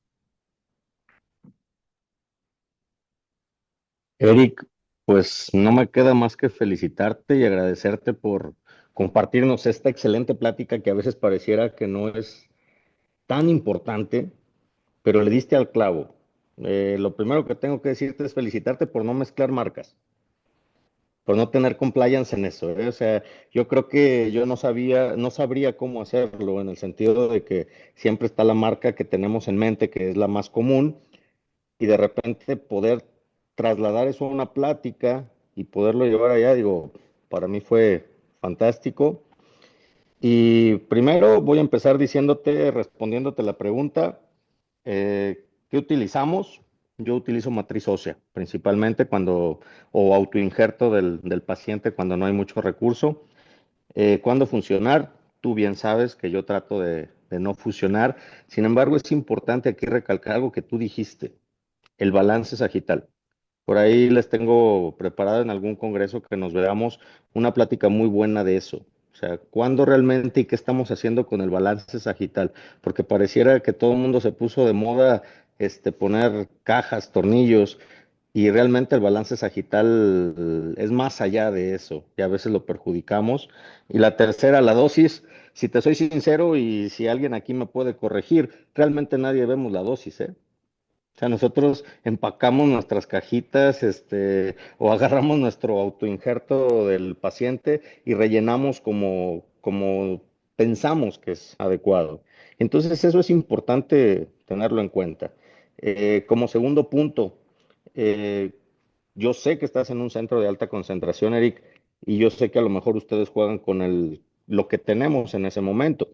Eric, pues no me queda más que felicitarte y agradecerte por compartirnos esta excelente plática que a veces pareciera que no es tan importante, pero le diste al clavo. Lo primero que tengo que decirte es felicitarte por no mezclar marcas, por no tener compliance en eso, ¿eh? O sea, yo creo que yo no sabría cómo hacerlo en el sentido de que siempre está la marca que tenemos en mente, que es la más común, y de repente poder trasladar eso a una plática y poderlo llevar allá, digo, para mí fue fantástico. Y primero voy a empezar diciéndote, respondiéndote la pregunta, ¿qué utilizamos? Yo utilizo matriz ósea, principalmente o autoinjerto del paciente cuando no hay mucho recurso. ¿Cuándo funcionar? Tú bien sabes que yo trato de no fusionar. Sin embargo, es importante aquí recalcar algo que tú dijiste, el balance sagital. Por ahí les tengo preparado en algún congreso que nos veamos una plática muy buena de eso. O sea, ¿cuándo realmente y qué estamos haciendo con el balance sagital? Porque pareciera que todo el mundo se puso de moda poner cajas, tornillos, y realmente el balance sagital es más allá de eso, y a veces lo perjudicamos. Y la tercera, la dosis, si te soy sincero y si alguien aquí me puede corregir, realmente nadie vemos la dosis, ¿eh? O sea, nosotros empacamos nuestras cajitas, o agarramos nuestro autoinjerto del paciente y rellenamos como pensamos que es adecuado. Entonces, eso es importante tenerlo en cuenta. Como segundo punto, eh, yo sé que estás en un centro de alta concentración, Eric, y yo sé que a lo mejor ustedes juegan con lo que tenemos en ese momento.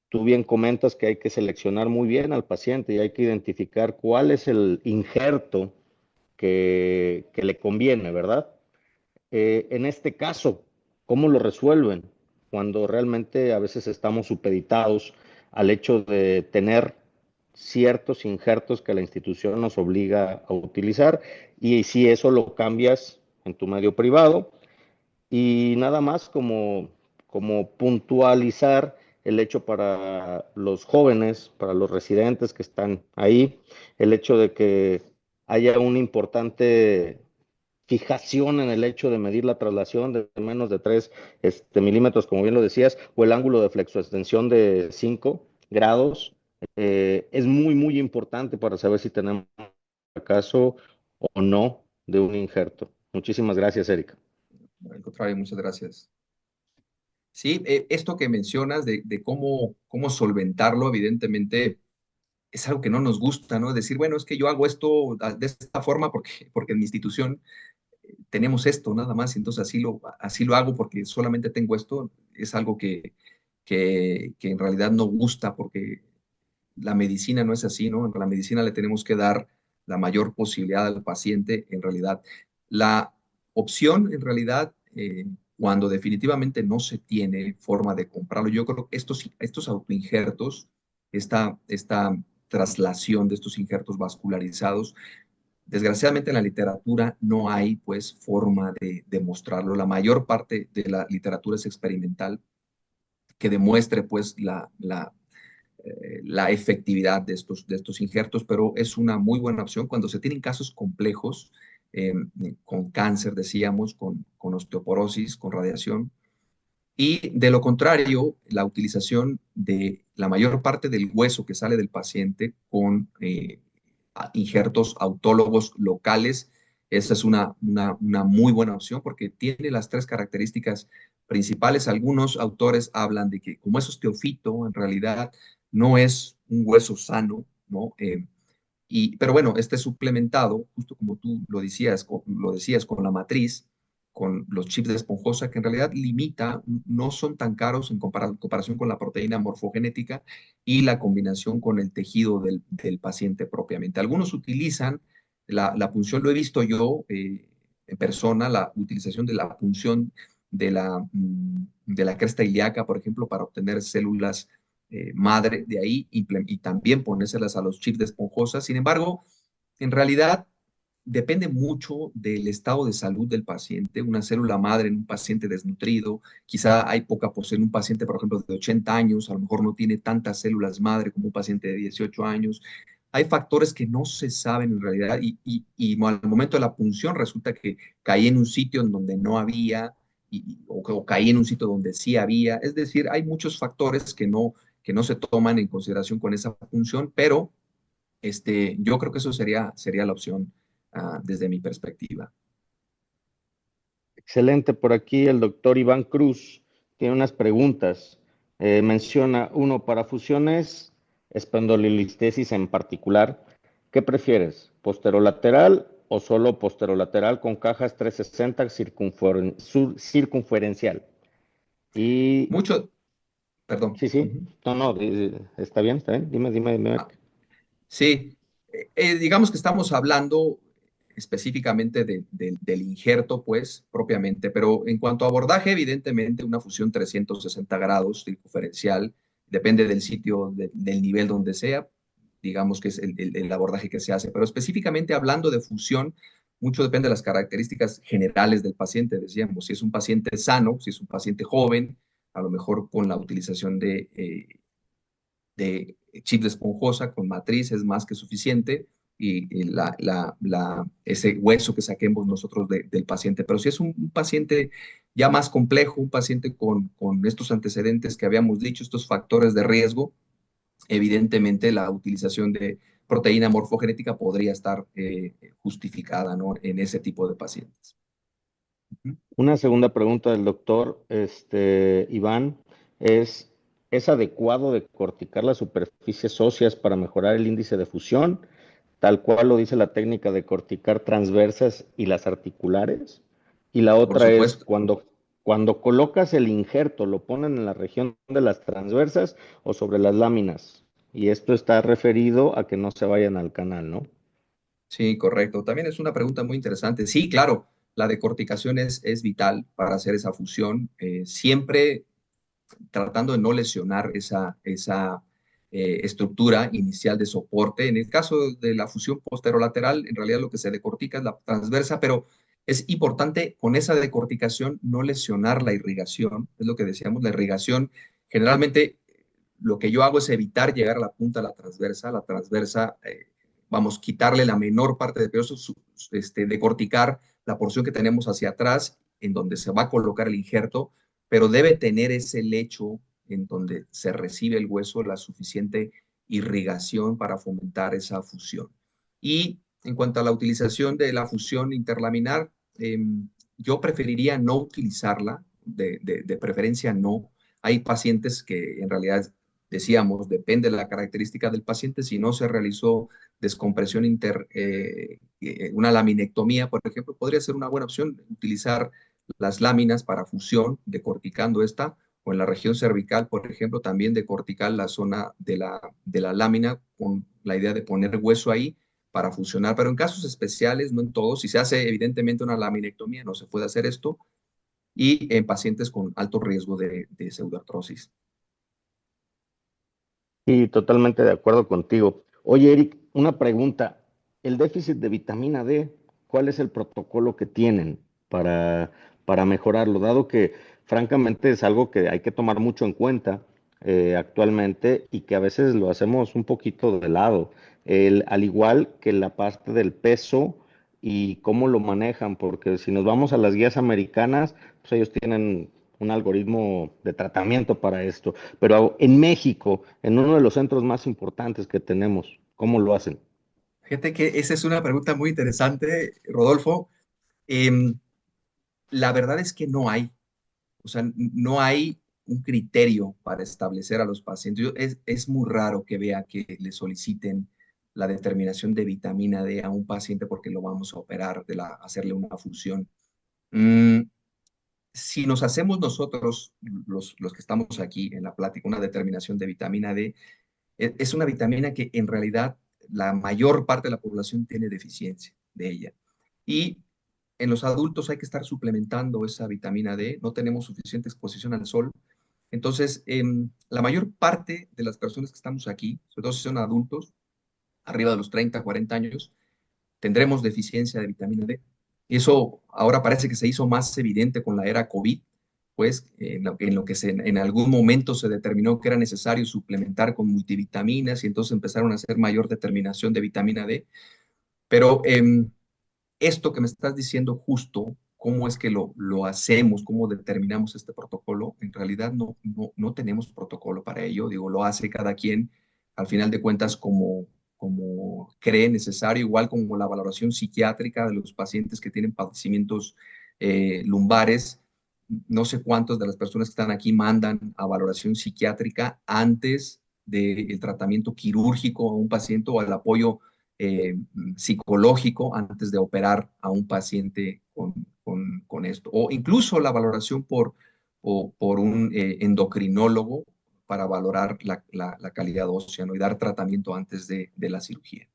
Tú bien comentas que hay que seleccionar muy bien al paciente y hay que identificar cuál es el injerto que le conviene, ¿verdad? En este caso, ¿cómo lo resuelven? Cuando realmente a veces estamos supeditados al hecho de tener ciertos injertos que la institución nos obliga a utilizar y si eso lo cambias en tu medio privado y nada más como puntualizar el hecho para los jóvenes, para los residentes que están ahí, el hecho de que haya un importante fijación en el hecho de medir la traslación de menos de 3 milímetros, como bien lo decías, o el ángulo de flexoextensión de 5 grados, es muy, muy importante para saber si tenemos acaso o no de un injerto. Muchísimas gracias, Erika. Al contrario, muchas gracias. Sí, esto que mencionas de cómo solventarlo, evidentemente es algo que no nos gusta, ¿no? Decir, bueno, es que yo hago esto de esta forma porque en mi institución tenemos esto nada más, y entonces así lo hago porque solamente tengo esto. Es algo que en realidad no gusta porque la medicina no es así, ¿no? En la medicina le tenemos que dar la mayor posibilidad al paciente, en realidad. La opción, en realidad, cuando definitivamente no se tiene forma de comprarlo, yo creo que estos autoinjertos, esta traslación de estos injertos vascularizados, desgraciadamente en la literatura no hay pues forma de demostrarlo. La mayor parte de la literatura es experimental, que demuestre pues la efectividad de estos injertos, pero es una muy buena opción cuando se tienen casos complejos, eh, con cáncer, decíamos, con osteoporosis, con radiación. Y de lo contrario, la utilización de la mayor parte del hueso que sale del paciente con injertos autólogos locales, esa es una muy buena opción porque tiene las tres características principales. Algunos autores hablan de que como es osteofito, en realidad no es un hueso sano, ¿no? Pero bueno, este suplementado, justo como tú lo decías con la matriz, con los chips de esponjosa, que en realidad limita, no son tan caros en comparación con la proteína morfogenética y la combinación con el tejido del paciente propiamente. Algunos utilizan la punción, lo he visto yo en persona, la utilización de la punción de la cresta ilíaca, por ejemplo, para obtener células madre de ahí y también ponérselas a los chips de esponjosa. Sin embargo, en realidad depende mucho del estado de salud del paciente. Una célula madre en un paciente desnutrido, quizá hay poca posición en un paciente, por ejemplo, de 80 años, a lo mejor no tiene tantas células madre como un paciente de 18 años. Hay factores que no se saben en realidad y al momento de la punción resulta que caí en un sitio en donde no había o caí en un sitio donde sí había. Es decir, hay muchos factores que no se toman en consideración con esa punción, pero yo creo que eso sería la opción desde mi perspectiva. Excelente, por aquí el doctor Iván Cruz tiene unas preguntas. Menciona, uno, para fusiones espondilolistesis en particular, ¿qué prefieres? ¿Posterolateral o solo posterolateral con cajas 360 circunferencial? Y Mucho, perdón. sí, sí, no, no, está bien, dime. Ah, sí, digamos que estamos hablando específicamente del injerto, pues, propiamente, pero en cuanto a abordaje, evidentemente una fusión 360 grados circunferencial, depende del sitio, del nivel donde sea, digamos que es el abordaje que se hace, pero específicamente hablando de fusión, mucho depende de las características generales del paciente, decíamos, si es un paciente sano, si es un paciente joven, a lo mejor con la utilización de chip de esponjosa con matriz es más que suficiente y ese hueso que saquemos nosotros del paciente. Pero si es un paciente ya más complejo, un paciente con estos antecedentes que habíamos dicho, estos factores de riesgo, evidentemente la utilización de proteína morfogenética podría estar justificada, ¿no? En ese tipo de pacientes. Una segunda pregunta del doctor Iván ¿es adecuado decorticar las superficies óseas para mejorar el índice de fusión, tal cual lo dice la técnica de corticar transversas y las articulares? Y la Por otra es supuesto. Cuando colocas el injerto, ¿lo ponen en la región de las transversas o sobre las láminas? Y esto está referido a que no se vayan al canal, ¿no? Sí, correcto. También es una pregunta muy interesante. Sí, claro, la decorticación es vital para hacer esa fusión, siempre tratando de no lesionar esa estructura inicial de soporte. En el caso de la fusión posterolateral, en realidad lo que se decortica es la transversa, pero es importante con esa decorticación no lesionar la irrigación. Es lo que decíamos, la irrigación generalmente lo que yo hago es evitar llegar a la punta de la transversa, vamos, quitarle la menor parte de peso, decorticar la porción que tenemos hacia atrás, en donde se va a colocar el injerto, pero debe tener ese lecho en donde se recibe el hueso la suficiente irrigación para fomentar esa fusión. Y en cuanto a la utilización de la fusión interlaminar, yo preferiría no utilizarla, de preferencia no. Hay pacientes que en realidad decíamos, depende de la característica del paciente, si no se realizó descompresión una laminectomía, por ejemplo, podría ser una buena opción utilizar las láminas para fusión, decorticando esta, o en la región cervical, por ejemplo, también decorticar la zona de la lámina con la idea de poner hueso ahí para fusionar, pero en casos especiales, no en todos, si se hace evidentemente una laminectomía, no se puede hacer esto, y en pacientes con alto riesgo de pseudoartrosis. Sí, totalmente de acuerdo contigo. Oye, Eric, una pregunta. El déficit de vitamina D, ¿cuál es el protocolo que tienen para, para mejorarlo? Dado que francamente es algo que hay que tomar mucho en cuenta actualmente y que a veces lo hacemos un poquito de lado. Al igual que la parte del peso y cómo lo manejan, porque si nos vamos a las guías americanas, pues ellos tienen un algoritmo de tratamiento para esto. Pero en México, en uno de los centros más importantes que tenemos, ¿cómo lo hacen? Fíjate que esa es una pregunta muy interesante, Rodolfo. Em, la verdad es que no hay, o sea, no hay un criterio para establecer a los pacientes. Es muy raro que vea que le soliciten la determinación de vitamina D a un paciente porque lo vamos a operar, hacerle una fusión. Mm, si nos hacemos nosotros, los que estamos aquí en la plática, una determinación de vitamina D, es una vitamina que en realidad la mayor parte de la población tiene deficiencia de ella. Y en los adultos hay que estar suplementando esa vitamina D, no tenemos suficiente exposición al sol. Entonces, la mayor parte de las personas que estamos aquí, sobre todo si son adultos, arriba de los 30, 40 años, tendremos deficiencia de vitamina D. Y eso ahora parece que se hizo más evidente con la era COVID, pues en lo que en algún momento se determinó que era necesario suplementar con multivitaminas y entonces empezaron a hacer mayor determinación de vitamina D. Pero esto que me estás diciendo justo, cómo es que lo hacemos, cómo determinamos este protocolo, en realidad no tenemos protocolo para ello, digo, lo hace cada quien, al final de cuentas, como cree necesario, igual como la valoración psiquiátrica de los pacientes que tienen padecimientos lumbares. No sé cuántas de las personas que están aquí mandan a valoración psiquiátrica antes del tratamiento quirúrgico a un paciente o al apoyo psicológico antes de operar a un paciente con esto. O incluso la valoración por un endocrinólogo para valorar la calidad ósea, ¿no? Y dar tratamiento antes de la cirugía.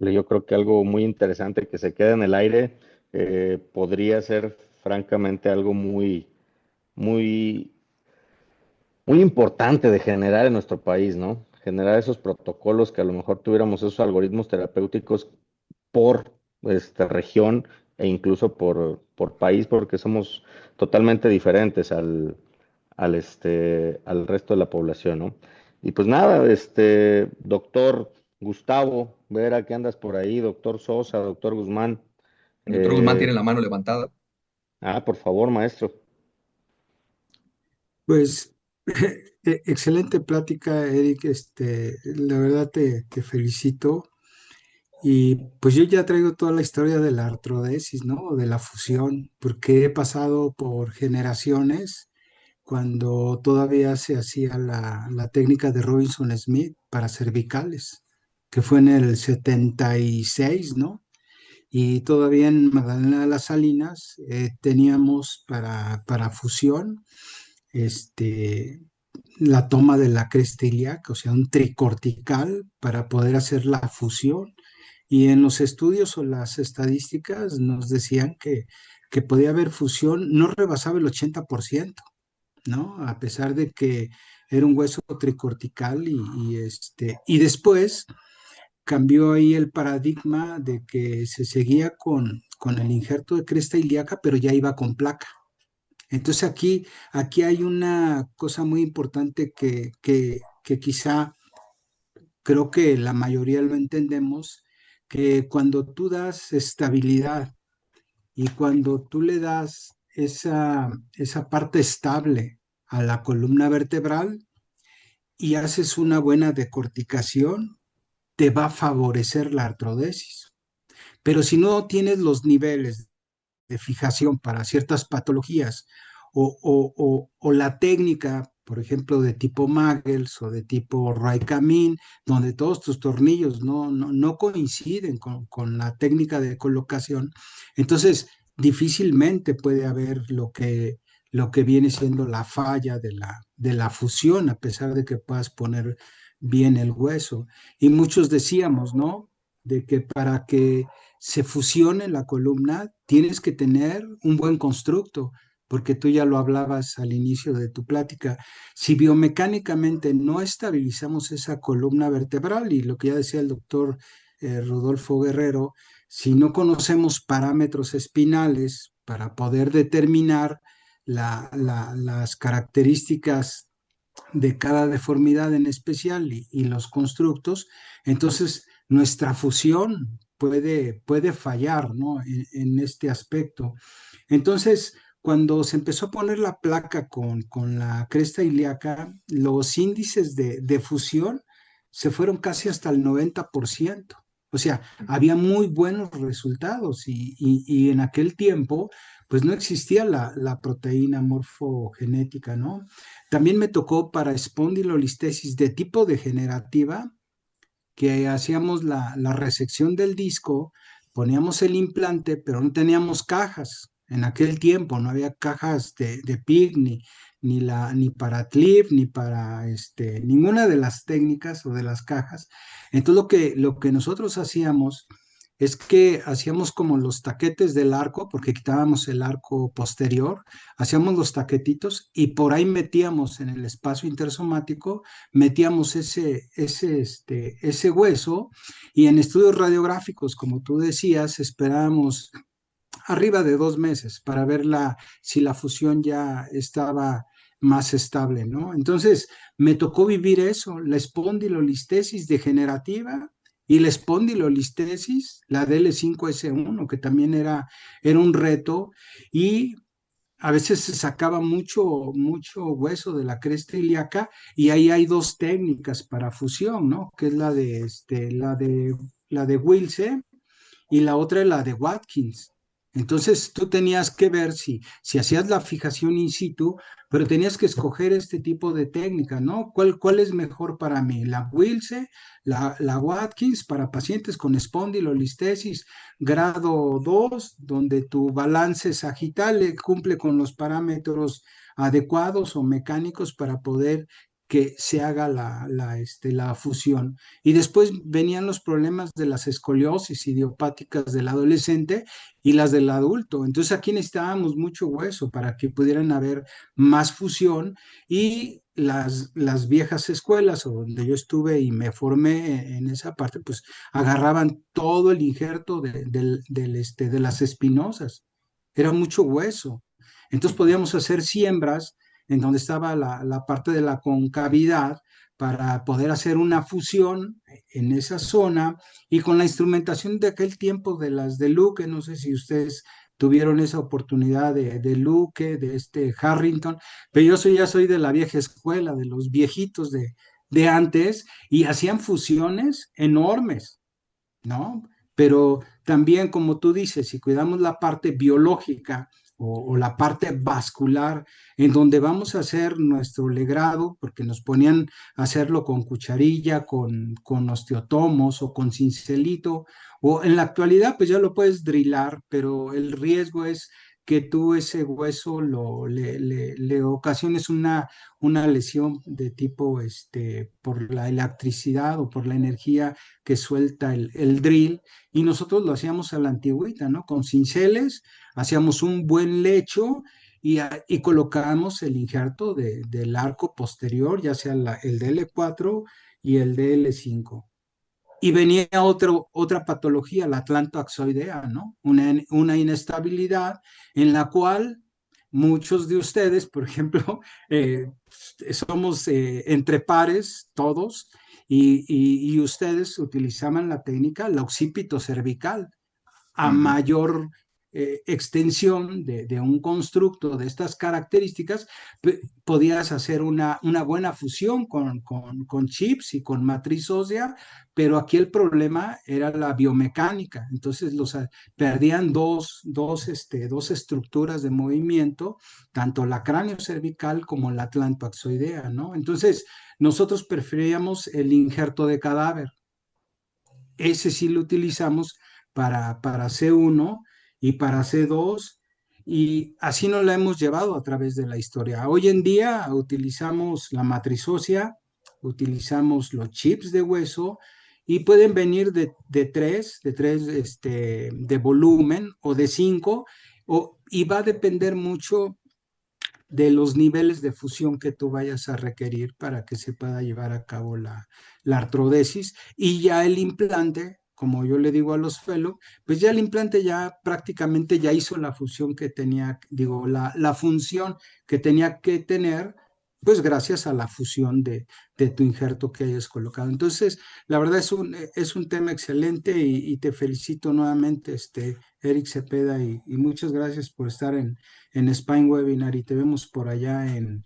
Yo creo que algo muy interesante que se queda en el aire podría ser francamente algo muy, muy importante de generar en nuestro país, ¿no? Generar esos protocolos que a lo mejor tuviéramos esos algoritmos terapéuticos por región e incluso por país, porque somos totalmente diferentes al resto de la población, ¿no? Y pues nada, doctor Gustavo Vera, que andas por ahí, doctor Sosa, doctor Guzmán. El doctor Guzmán eh, tiene la mano levantada. por favor, maestro. Pues excelente plática, Eric. La verdad te felicito. Y pues yo ya traigo toda la historia de la artrodesis, ¿no? De la fusión, porque he pasado por generaciones cuando todavía se hacía la técnica de Robinson Smith para cervicales, que fue en el 76, ¿no? y todavía en Magdalena de las Salinas teníamos para fusión este, la toma de la cresta ilíaca, o sea, un tricortical para poder hacer la fusión. Y en los estudios o las estadísticas nos decían que podía haber fusión, no rebasaba el 80%, ¿no? A pesar de que era un hueso tricortical y después cambió ahí el paradigma de que se seguía con el injerto de cresta ilíaca, pero ya iba con placa. Entonces aquí hay una cosa muy importante que quizá creo que la mayoría lo entendemos, que cuando tú das estabilidad y cuando tú le das esa parte estable a la columna vertebral y haces una buena decorticación, te va a favorecer la artrodesis. Pero si no tienes los niveles de fijación para ciertas patologías o la técnica, por ejemplo, de tipo Magels o de tipo Roy-Camin, donde todos tus tornillos no coinciden con la técnica de colocación, entonces difícilmente puede haber lo que viene siendo la falla de la fusión, a pesar de que puedas poner bien el hueso. Y muchos decíamos, ¿no? De que para que se fusione la columna, tienes que tener un buen constructo, porque tú ya lo hablabas al inicio de tu plática. Si biomecánicamente no estabilizamos esa columna vertebral, y lo que ya decía el doctor Rodolfo Guerrero, si no conocemos parámetros espinales para poder determinar las características de cada deformidad en especial y los constructos, entonces nuestra fusión puede fallar, ¿no? En este aspecto. Entonces, cuando se empezó a poner la placa con la cresta ilíaca, los índices de fusión se fueron casi hasta el 90%. O sea, había muy buenos resultados y en aquel tiempo, pues no existía la proteína morfogenética, ¿no? También me tocó para espondilolistesis de tipo degenerativa, que hacíamos la resección del disco, poníamos el implante, pero no teníamos cajas. En aquel tiempo no había cajas de PIC, ni para clip, ni para ninguna de las técnicas o de las cajas. Entonces lo que nosotros hacíamos es que hacíamos como los taquetes del arco, porque quitábamos el arco posterior, hacíamos los taquetitos y por ahí metíamos en el espacio intersomático, metíamos ese hueso, y en estudios radiográficos, como tú decías, esperábamos arriba de 2 meses para ver si la fusión ya estaba más estable, ¿no? Entonces, me tocó vivir eso, la espondilolistesis degenerativa y la espondilolistesis, la DL5S1, que también era un reto, y a veces se sacaba mucho, mucho hueso de la cresta ilíaca, y ahí hay dos técnicas para fusión, ¿no? Que es la de Wilse, y la otra es la de Watkins. Entonces tú tenías que ver si hacías la fijación in situ, pero tenías que escoger este tipo de técnica, ¿no? ¿Cuál es mejor para mí? ¿La Wilse, la Watkins para pacientes con espondilolistesis grado 2, donde tu balance sagital cumple con los parámetros adecuados o mecánicos para poder que se haga la fusión? Y después venían los problemas de las escoliosis idiopáticas del adolescente y las del adulto. Entonces aquí necesitábamos mucho hueso para que pudieran haber más fusión, y las viejas escuelas o donde yo estuve y me formé en esa parte, pues agarraban todo el injerto de las espinosas. Era mucho hueso. Entonces podíamos hacer siembras en donde estaba la parte de la concavidad para poder hacer una fusión en esa zona, y con la instrumentación de aquel tiempo de las de Luque, no sé si ustedes tuvieron esa oportunidad de Luque, de Harrington, pero ya soy de la vieja escuela, de los viejitos de antes, y hacían fusiones enormes, ¿no? Pero también, como tú dices, si cuidamos la parte biológica o la parte vascular, en donde vamos a hacer nuestro legrado, porque nos ponían a hacerlo con cucharilla, con osteotomos o con cincelito, o en la actualidad, pues ya lo puedes drilar, pero el riesgo es que tú ese hueso le ocasiones una lesión de tipo, por la electricidad o por la energía que suelta el drill. Y nosotros lo hacíamos a la antigüita, ¿no? Con cinceles, hacíamos un buen lecho y colocábamos el injerto del arco posterior, ya sea el DL4 y el DL5. Y venía otra patología, la atlantoaxoidea, ¿no? Una inestabilidad en la cual muchos de ustedes, por ejemplo, somos entre pares todos y ustedes utilizaban la técnica, la occipito cervical a mayor extensión de un constructo de estas características, podías hacer una buena fusión con chips y con matriz ósea, pero aquí el problema era la biomecánica. Entonces perdían dos estructuras de movimiento, tanto la cráneo cervical como la atlantoaxoidea, ¿no? Entonces, nosotros preferíamos el injerto de cadáver. Ese sí lo utilizamos para C1 y para C2 y así nos la hemos llevado a través de la historia. Hoy en día utilizamos la matriz ósea, utilizamos los chips de hueso y pueden venir de tres de volumen o de 5 y va a depender mucho de los niveles de fusión que tú vayas a requerir para que se pueda llevar a cabo la artrodesis y ya el implante, como yo le digo a los fellow, pues ya el implante ya prácticamente ya hizo la fusión que tenía, digo, la función que tenía que tener, pues gracias a la fusión de tu injerto que hayas colocado. Entonces, la verdad es un tema excelente y te felicito nuevamente, Eric Cepeda, y muchas gracias por estar en Spine Webinar y te vemos por allá en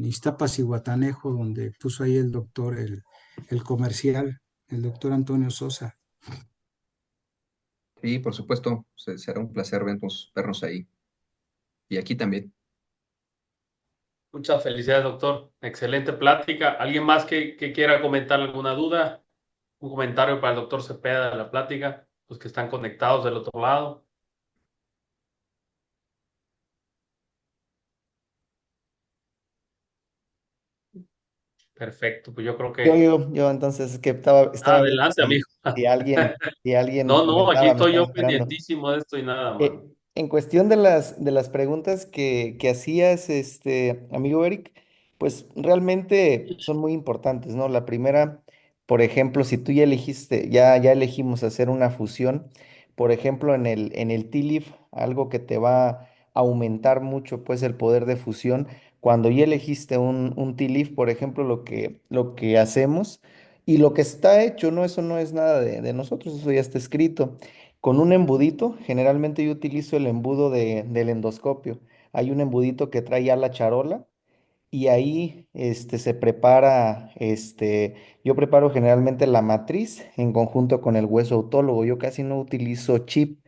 Iztapas y Guatanejo, donde puso ahí el doctor el comercial, el doctor Antonio Sosa. Sí, por supuesto, será un placer vernos ahí. Y aquí también. Muchas felicidades, doctor. Excelente plática. ¿Alguien más que quiera comentar alguna duda? Un comentario para el doctor Cepeda de la plática, los que están conectados del otro lado. Perfecto, pues yo creo Yo, que... yo, yo entonces es que estaba viendo Adelante, amigo. si alguien No, aquí comentaba, me estoy estaba yo esperando. pendientísimo de esto y nada más. En cuestión de las preguntas que hacías, amigo Eric, pues realmente son muy importantes, ¿no? La primera, por ejemplo, si tú ya elegimos hacer una fusión, por ejemplo, en el TLIF, algo que te va a aumentar mucho, pues, el poder de fusión. Cuando ya elegiste un TLIF, por ejemplo, lo que hacemos y lo que está hecho, ¿no? Eso no es nada de nosotros, eso ya está escrito. Con un embudito, generalmente yo utilizo el embudo del endoscopio. Hay un embudito que trae ya la charola y ahí se prepara, yo preparo generalmente la matriz en conjunto con el hueso autólogo. Yo casi no utilizo chip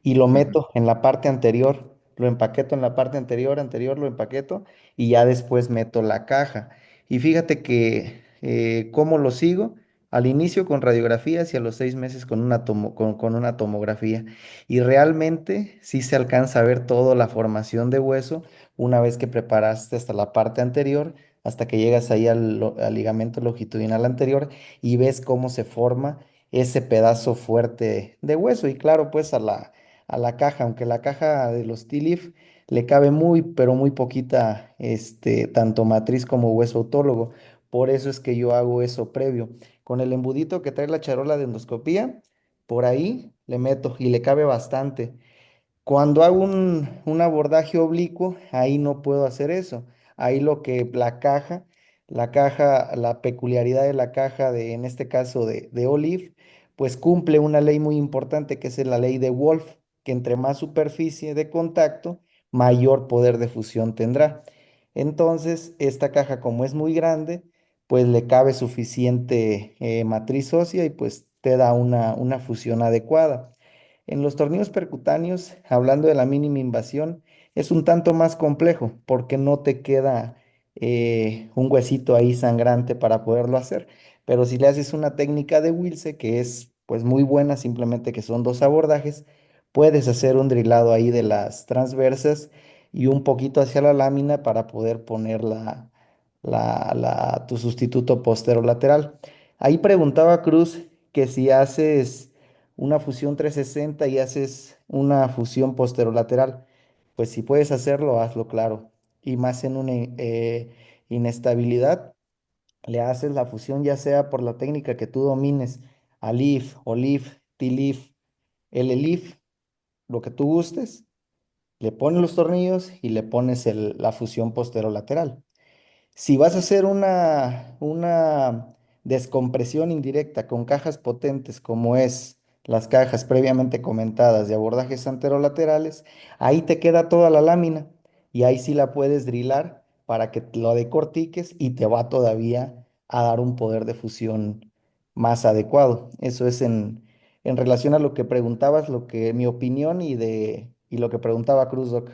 y lo Ujú. meto en la parte anterior, lo empaqueto en la parte anterior lo empaqueto y ya después meto la caja. Y fíjate que, ¿cómo lo sigo? Al inicio con radiografías y a los 6 meses con una tomografía. Y realmente sí se alcanza a ver toda la formación de hueso una vez que preparaste hasta la parte anterior, hasta que llegas ahí al ligamento longitudinal anterior y ves cómo se forma ese pedazo fuerte de hueso. Y claro, pues a la caja, aunque la caja de los T-Leaf le cabe muy, pero muy poquita, tanto matriz como hueso autólogo. Por eso es que yo hago eso previo. Con el embudito que trae la charola de endoscopía, por ahí le meto y le cabe bastante. Cuando hago un abordaje oblicuo, ahí no puedo hacer eso. Ahí la peculiaridad de la caja en este caso de Olive, pues cumple una ley muy importante que es la ley de Wolf, que entre más superficie de contacto, mayor poder de fusión tendrá. Entonces, esta caja como es muy grande, pues le cabe suficiente matriz ósea y pues te da una fusión adecuada. En los tornillos percutáneos, hablando de la mínima invasión, es un tanto más complejo porque no te queda un huesito ahí sangrante para poderlo hacer. Pero si le haces una técnica de Wilce, que es pues muy buena, simplemente que son dos abordajes, puedes hacer un drilado ahí de las transversas y un poquito hacia la lámina para poder poner tu sustituto posterolateral. Ahí preguntaba Cruz que si haces una fusión 360 y haces una fusión posterolateral, pues si puedes hacerlo, hazlo claro. Y más en una inestabilidad, le haces la fusión ya sea por la técnica que tú domines, Alif, Olif, Tilif, Elif, lo que tú gustes, le pones los tornillos y le pones la fusión posterolateral. Si vas a hacer una descompresión indirecta con cajas potentes como es las cajas previamente comentadas de abordajes anterolaterales, ahí te queda toda la lámina y ahí sí la puedes drilar para que lo decortiques y te va todavía a dar un poder de fusión más adecuado. Eso es en relación a lo que preguntabas, mi opinión y lo que preguntaba Cruz Doc.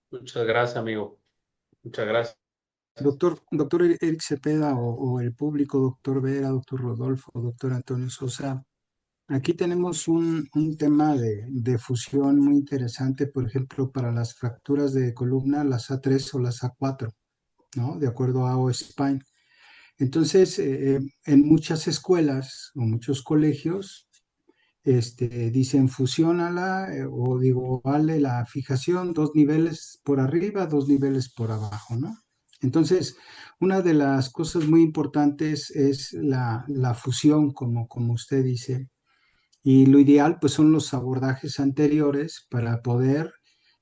Muchas gracias, amigo. Muchas gracias. Doctor Eric Cepeda o el público, doctor Vera, doctor Rodolfo, doctor Antonio Sosa, aquí tenemos un tema de fusión muy interesante, por ejemplo, para las fracturas de columna, las A3 o las A4, ¿no? De acuerdo a AO Spine. Entonces, en muchas escuelas o muchos colegios, dicen fusiónala o digo, vale la fijación 2 niveles por arriba, 2 niveles por abajo, ¿no? Entonces, una de las cosas muy importantes es la fusión, como usted dice, y lo ideal pues son los abordajes anteriores para poder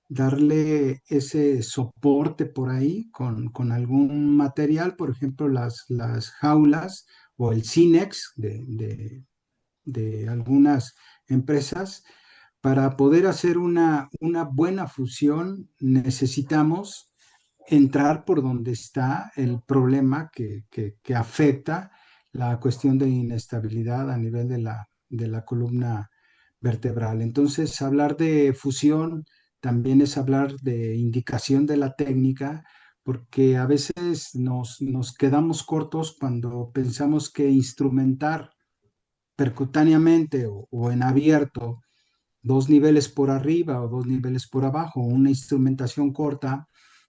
darle ese soporte por ahí con algún material, por ejemplo, las jaulas o el Cinex de algunas empresas. Para poder hacer una buena fusión necesitamos entrar por donde está el problema que afecta la cuestión de inestabilidad a nivel de la columna vertebral. Entonces, hablar de fusión también es hablar de indicación de la técnica, porque a veces nos quedamos cortos cuando pensamos que instrumentar percutáneamente o en abierto 2 niveles por arriba o 2 niveles por abajo, una instrumentación corta,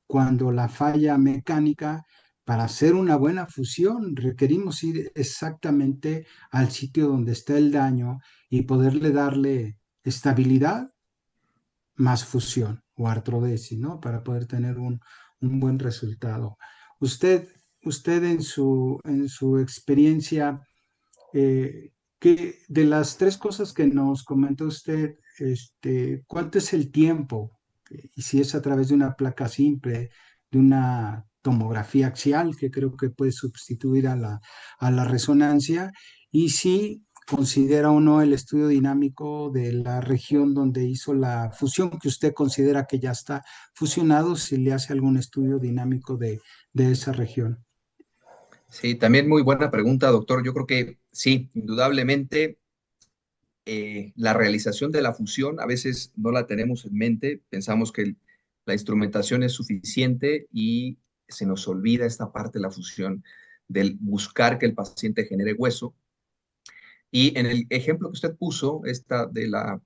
cuando la falla mecánica, para hacer una buena fusión, requerimos ir exactamente al sitio donde está el daño y poderle darle estabilidad más fusión o artrodesis, ¿no? Para poder tener un buen resultado. Usted, usted en su experiencia, que de las tres cosas que nos comentó usted, ¿cuánto es el tiempo? Y si es a través de una placa simple, de una tomografía axial, que creo que puede sustituir a la resonancia, y si considera o no el estudio dinámico de la región donde hizo la fusión, que usted considera que ya está fusionado, si le hace algún estudio dinámico de esa región. Sí, también muy buena pregunta, doctor. Yo creo que sí, indudablemente la realización de la fusión a veces no la tenemos en mente, pensamos que la instrumentación es suficiente y se nos olvida esta parte de la fusión, del buscar que el paciente genere hueso. Y en el ejemplo que usted puso, esta de la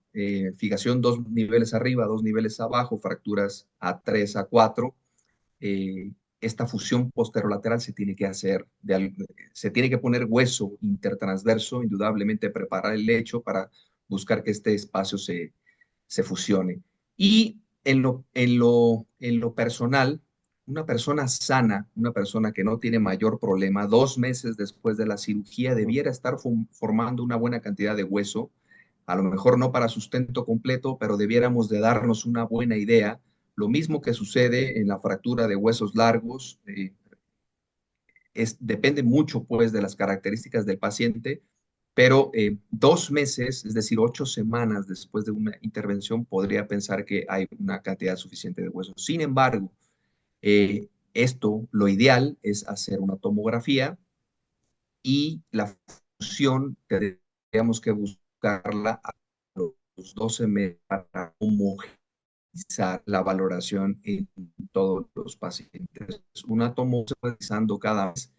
fijación 2 niveles arriba, 2 niveles abajo, fracturas A3, A4, esta fusión posterolateral se tiene que hacer, se tiene que poner hueso intertransverso, indudablemente preparar el lecho para buscar que este espacio se fusione. Y en lo personal, una persona sana, una persona que no tiene mayor problema, 2 meses después de la cirugía debiera estar formando una buena cantidad de hueso, a lo mejor no para sustento completo, pero debiéramos de darnos una buena idea. Lo mismo que sucede en la fractura de huesos largos, depende mucho pues de las características del paciente, pero 2 meses, es decir, 8 semanas después de una intervención, podría pensar que hay una cantidad suficiente de hueso. Sin embargo, lo ideal es hacer una tomografía y la fusión tendríamos que buscarla a los 12 meses para homogeneizar la valoración en todos los pacientes. Una tomo se va realizando cada mes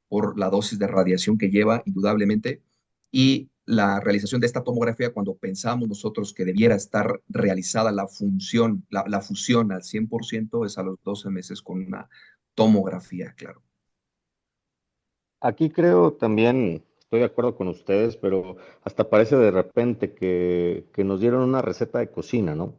por la dosis de radiación que lleva, indudablemente, y la realización de esta tomografía, cuando pensamos nosotros que debiera estar realizada la función, la fusión al 100%, es a los 12 meses con una tomografía, claro. Aquí creo también, estoy de acuerdo con ustedes, pero hasta parece de repente que nos dieron una receta de cocina, ¿no?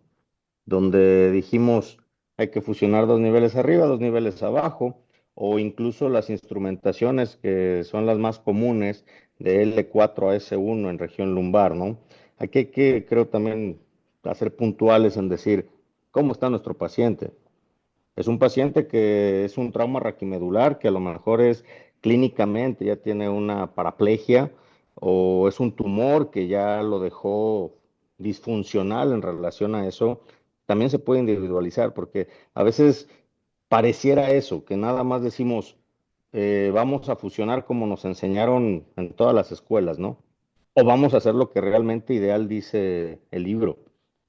Donde dijimos hay que fusionar dos niveles arriba, dos niveles abajo, o incluso las instrumentaciones que son las más comunes de L4 a S1 en región lumbar, ¿no? Aquí hay que, creo también, hacer puntuales en decir cómo está nuestro paciente. Es un paciente que es un trauma raquimedular, que a lo mejor es clínicamente ya tiene una paraplegia o es un tumor que ya lo dejó disfuncional en relación a eso. También se puede individualizar porque a veces pareciera eso, que nada más decimos, vamos a fusionar como nos enseñaron en todas las escuelas, ¿no? O vamos a hacer lo que realmente ideal dice el libro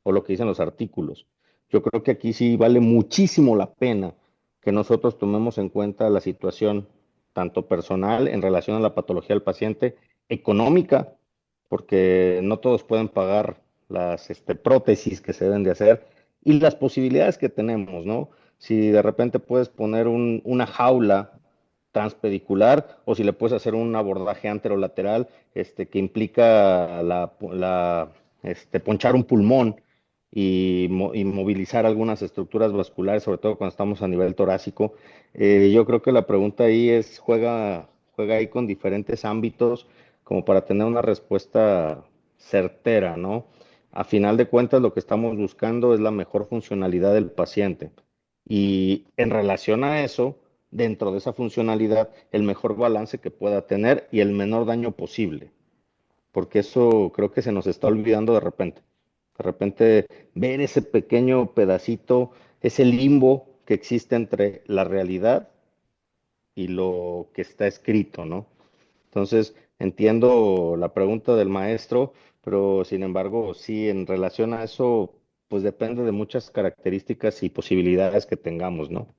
o lo que dicen los artículos. Yo creo que aquí sí vale muchísimo la pena que nosotros tomemos en cuenta la situación tanto personal en relación a la patología del paciente, económica, porque no todos pueden pagar las prótesis que se deben de hacer y las posibilidades que tenemos, ¿no? Si de repente puedes poner una jaula transpedicular o si le puedes hacer un abordaje anterolateral que implica ponchar un pulmón y movilizar algunas estructuras vasculares, sobre todo cuando estamos a nivel torácico. Yo creo que la pregunta ahí es, juega ahí con diferentes ámbitos como para tener una respuesta certera, ¿no? A final de cuentas, lo que estamos buscando es la mejor funcionalidad del paciente. Y en relación a eso, dentro de esa funcionalidad, el mejor balance que pueda tener y el menor daño posible. Porque eso creo que se nos está olvidando de repente. De repente ver ese pequeño pedacito, ese limbo que existe entre la realidad y lo que está escrito, ¿no? Entonces, entiendo la pregunta del maestro, pero sin embargo, sí, en relación a eso, pues depende de muchas características y posibilidades que tengamos, ¿no?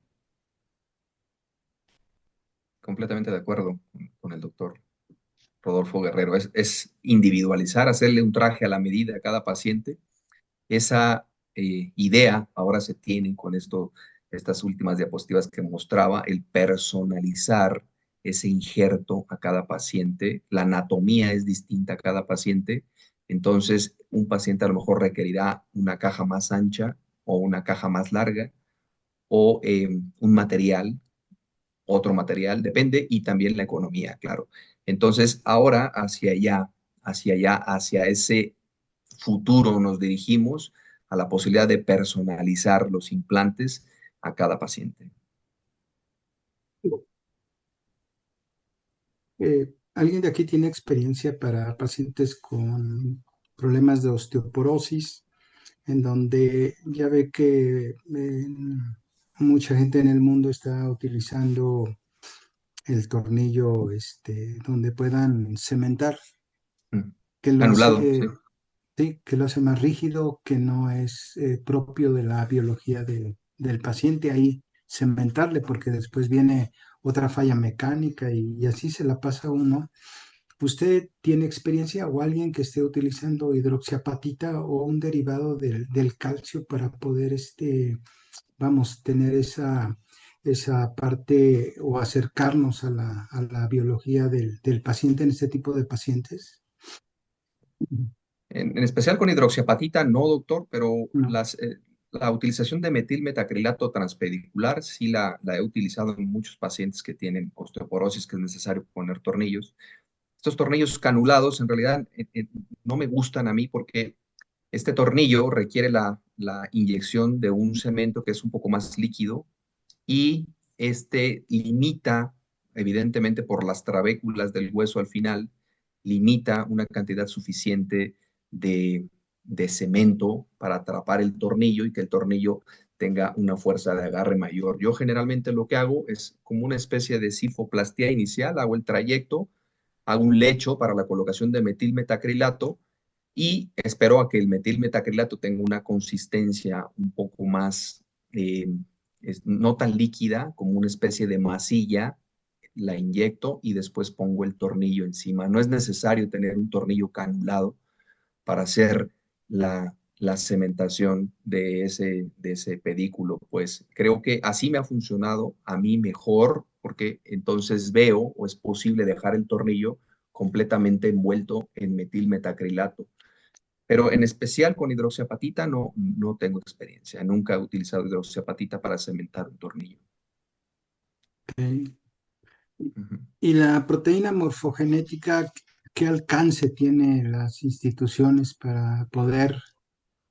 Completamente de acuerdo con el doctor Rodolfo Guerrero. Es individualizar, hacerle un traje a la medida a cada paciente. Esa idea ahora se tiene con estas últimas diapositivas que mostraba, el personalizar ese injerto a cada paciente. La anatomía es distinta a cada paciente. Entonces, un paciente a lo mejor requerirá una caja más ancha o una caja más larga o un material, otro material, depende, y también la economía, claro. Entonces, ahora hacia ese futuro nos dirigimos a la posibilidad de personalizar los implantes a cada paciente. ¿Alguien de aquí tiene experiencia para pacientes con problemas de osteoporosis, en donde ya ve que mucha gente en el mundo está utilizando el tornillo donde puedan cementar, Mm. que lo Anulado, sí. hace, sí, que lo hace más rígido, que no es propio de la biología del paciente ahí cementarle, porque después viene otra falla mecánica y así se la pasa uno. ¿Usted tiene experiencia o alguien que esté utilizando hidroxiapatita o un derivado del calcio para poder, vamos, tener esa parte o acercarnos a la biología del paciente en este tipo de pacientes? En especial con hidroxiapatita, no, doctor, pero No. la utilización de metilmetacrilato transpedicular sí la he utilizado en muchos pacientes que tienen osteoporosis, que es necesario poner tornillos. Estos tornillos canulados en realidad no me gustan a mí porque este tornillo requiere la inyección de un cemento que es un poco más líquido y este limita, evidentemente por las trabéculas del hueso al final, limita una cantidad suficiente de cemento para atrapar el tornillo y que el tornillo tenga una fuerza de agarre mayor. Yo generalmente lo que hago es como una especie de sifoplastia inicial, hago el trayecto, hago un lecho para la colocación de metilmetacrilato y espero a que el metilmetacrilato tenga una consistencia un poco más, no tan líquida, como una especie de masilla. La inyecto y después pongo el tornillo encima. No es necesario tener un tornillo canulado para hacer la cementación de ese pedículo. Pues creo que así me ha funcionado a mí mejor, porque entonces veo o es posible dejar el tornillo completamente envuelto en metilmetacrilato. Pero en especial con hidroxiapatita no tengo experiencia. Nunca he utilizado hidroxiapatita para cementar un tornillo. Ok. Ujú. Y la proteína morfogenética, ¿qué alcance tiene las instituciones para poder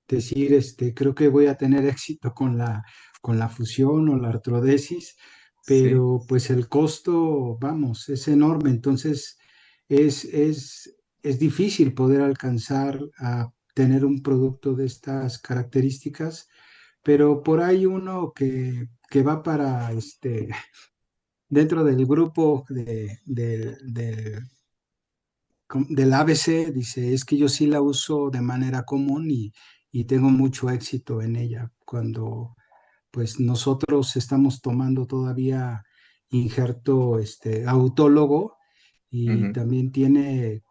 decir, creo que voy a tener éxito con la fusión o la artrodesis, Sí. pero pues el costo, vamos, es enorme, entonces es difícil poder alcanzar a tener un producto de estas características, pero por ahí uno que va para, dentro del grupo del ABC, dice, es que yo sí la uso de manera común y tengo mucho éxito en ella. Cuando pues nosotros estamos tomando todavía injerto autólogo y Ujú. también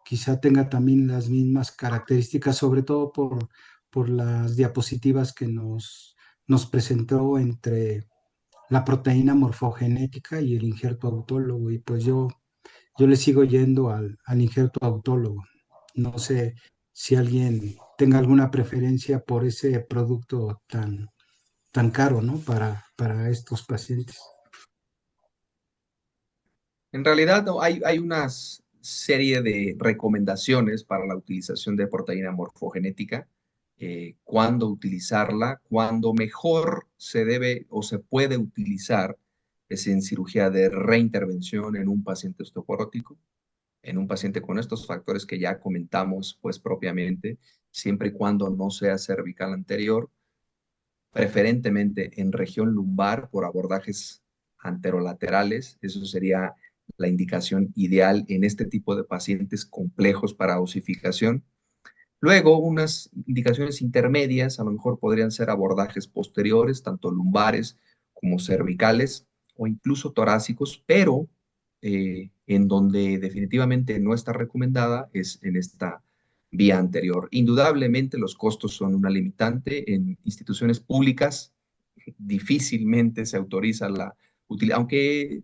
quizá tenga también las mismas características, sobre todo por las diapositivas que nos presentó entre la proteína morfogenética y el injerto autólogo. Y pues yo le sigo yendo al injerto autólogo. No sé si alguien tenga alguna preferencia por ese producto tan caro, ¿no? Para estos pacientes. En realidad no, hay una serie de recomendaciones para la utilización de proteína morfogenética, cuándo utilizarla, cuándo mejor se debe o se puede utilizar es en cirugía de reintervención en un paciente osteoporótico, en un paciente con estos factores que ya comentamos pues propiamente, siempre y cuando no sea cervical anterior, preferentemente en región lumbar por abordajes anterolaterales. Eso sería la indicación ideal en este tipo de pacientes complejos para osificación. Luego, unas indicaciones intermedias, a lo mejor podrían ser abordajes posteriores, tanto lumbares como cervicales o incluso torácicos, pero en donde definitivamente no está recomendada es en esta vía anterior. Indudablemente los costos son una limitante en instituciones públicas, difícilmente se autoriza la utilización, aunque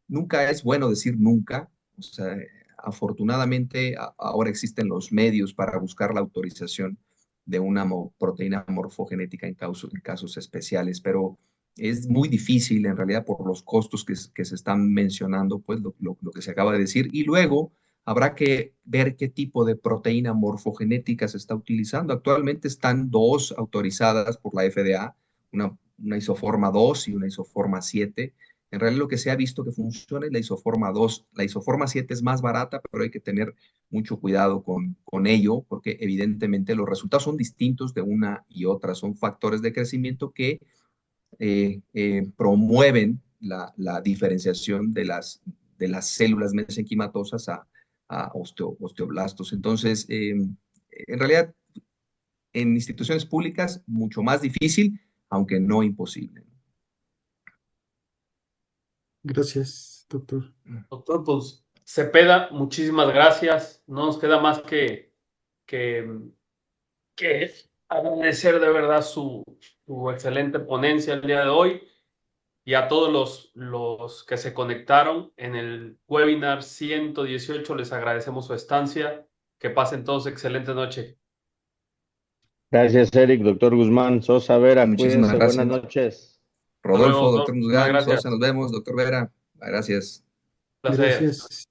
nunca es bueno decir nunca, o sea, afortunadamente ahora existen los medios para buscar la autorización de una proteína morfogenética en casos especiales, pero es muy difícil en realidad por los costos que se están mencionando, pues lo que se acaba de decir, y luego habrá que ver qué tipo de proteína morfogenética se está utilizando. Actualmente están dos autorizadas por la FDA, una isoforma 2 y una isoforma 7. En realidad lo que se ha visto que funciona es la isoforma 2. La isoforma 7 es más barata, pero hay que tener mucho cuidado con ello, porque evidentemente los resultados son distintos de una y otra. Son factores de crecimiento que promueven la diferenciación de las células mesenquimatosas a osteoblastos. Entonces, en realidad, en instituciones públicas, mucho más difícil, aunque no imposible. Gracias, doctor. Doctor, pues Cepeda, muchísimas gracias. No nos queda más que, que agradecer de verdad su excelente ponencia el día de hoy y a todos los que se conectaron en el webinar 118. Les agradecemos su estancia. Que pasen todos excelente noche. Gracias, Eric, doctor Guzmán, Sosa, Vera, Muchísimas cuídense, buenas gracias. noches. Hasta luego, Rodolfo, doctor doctor. Muchas Musgan, Sosa, gracias. nos vemos, doctor Vera. Gracias. Placer. Gracias.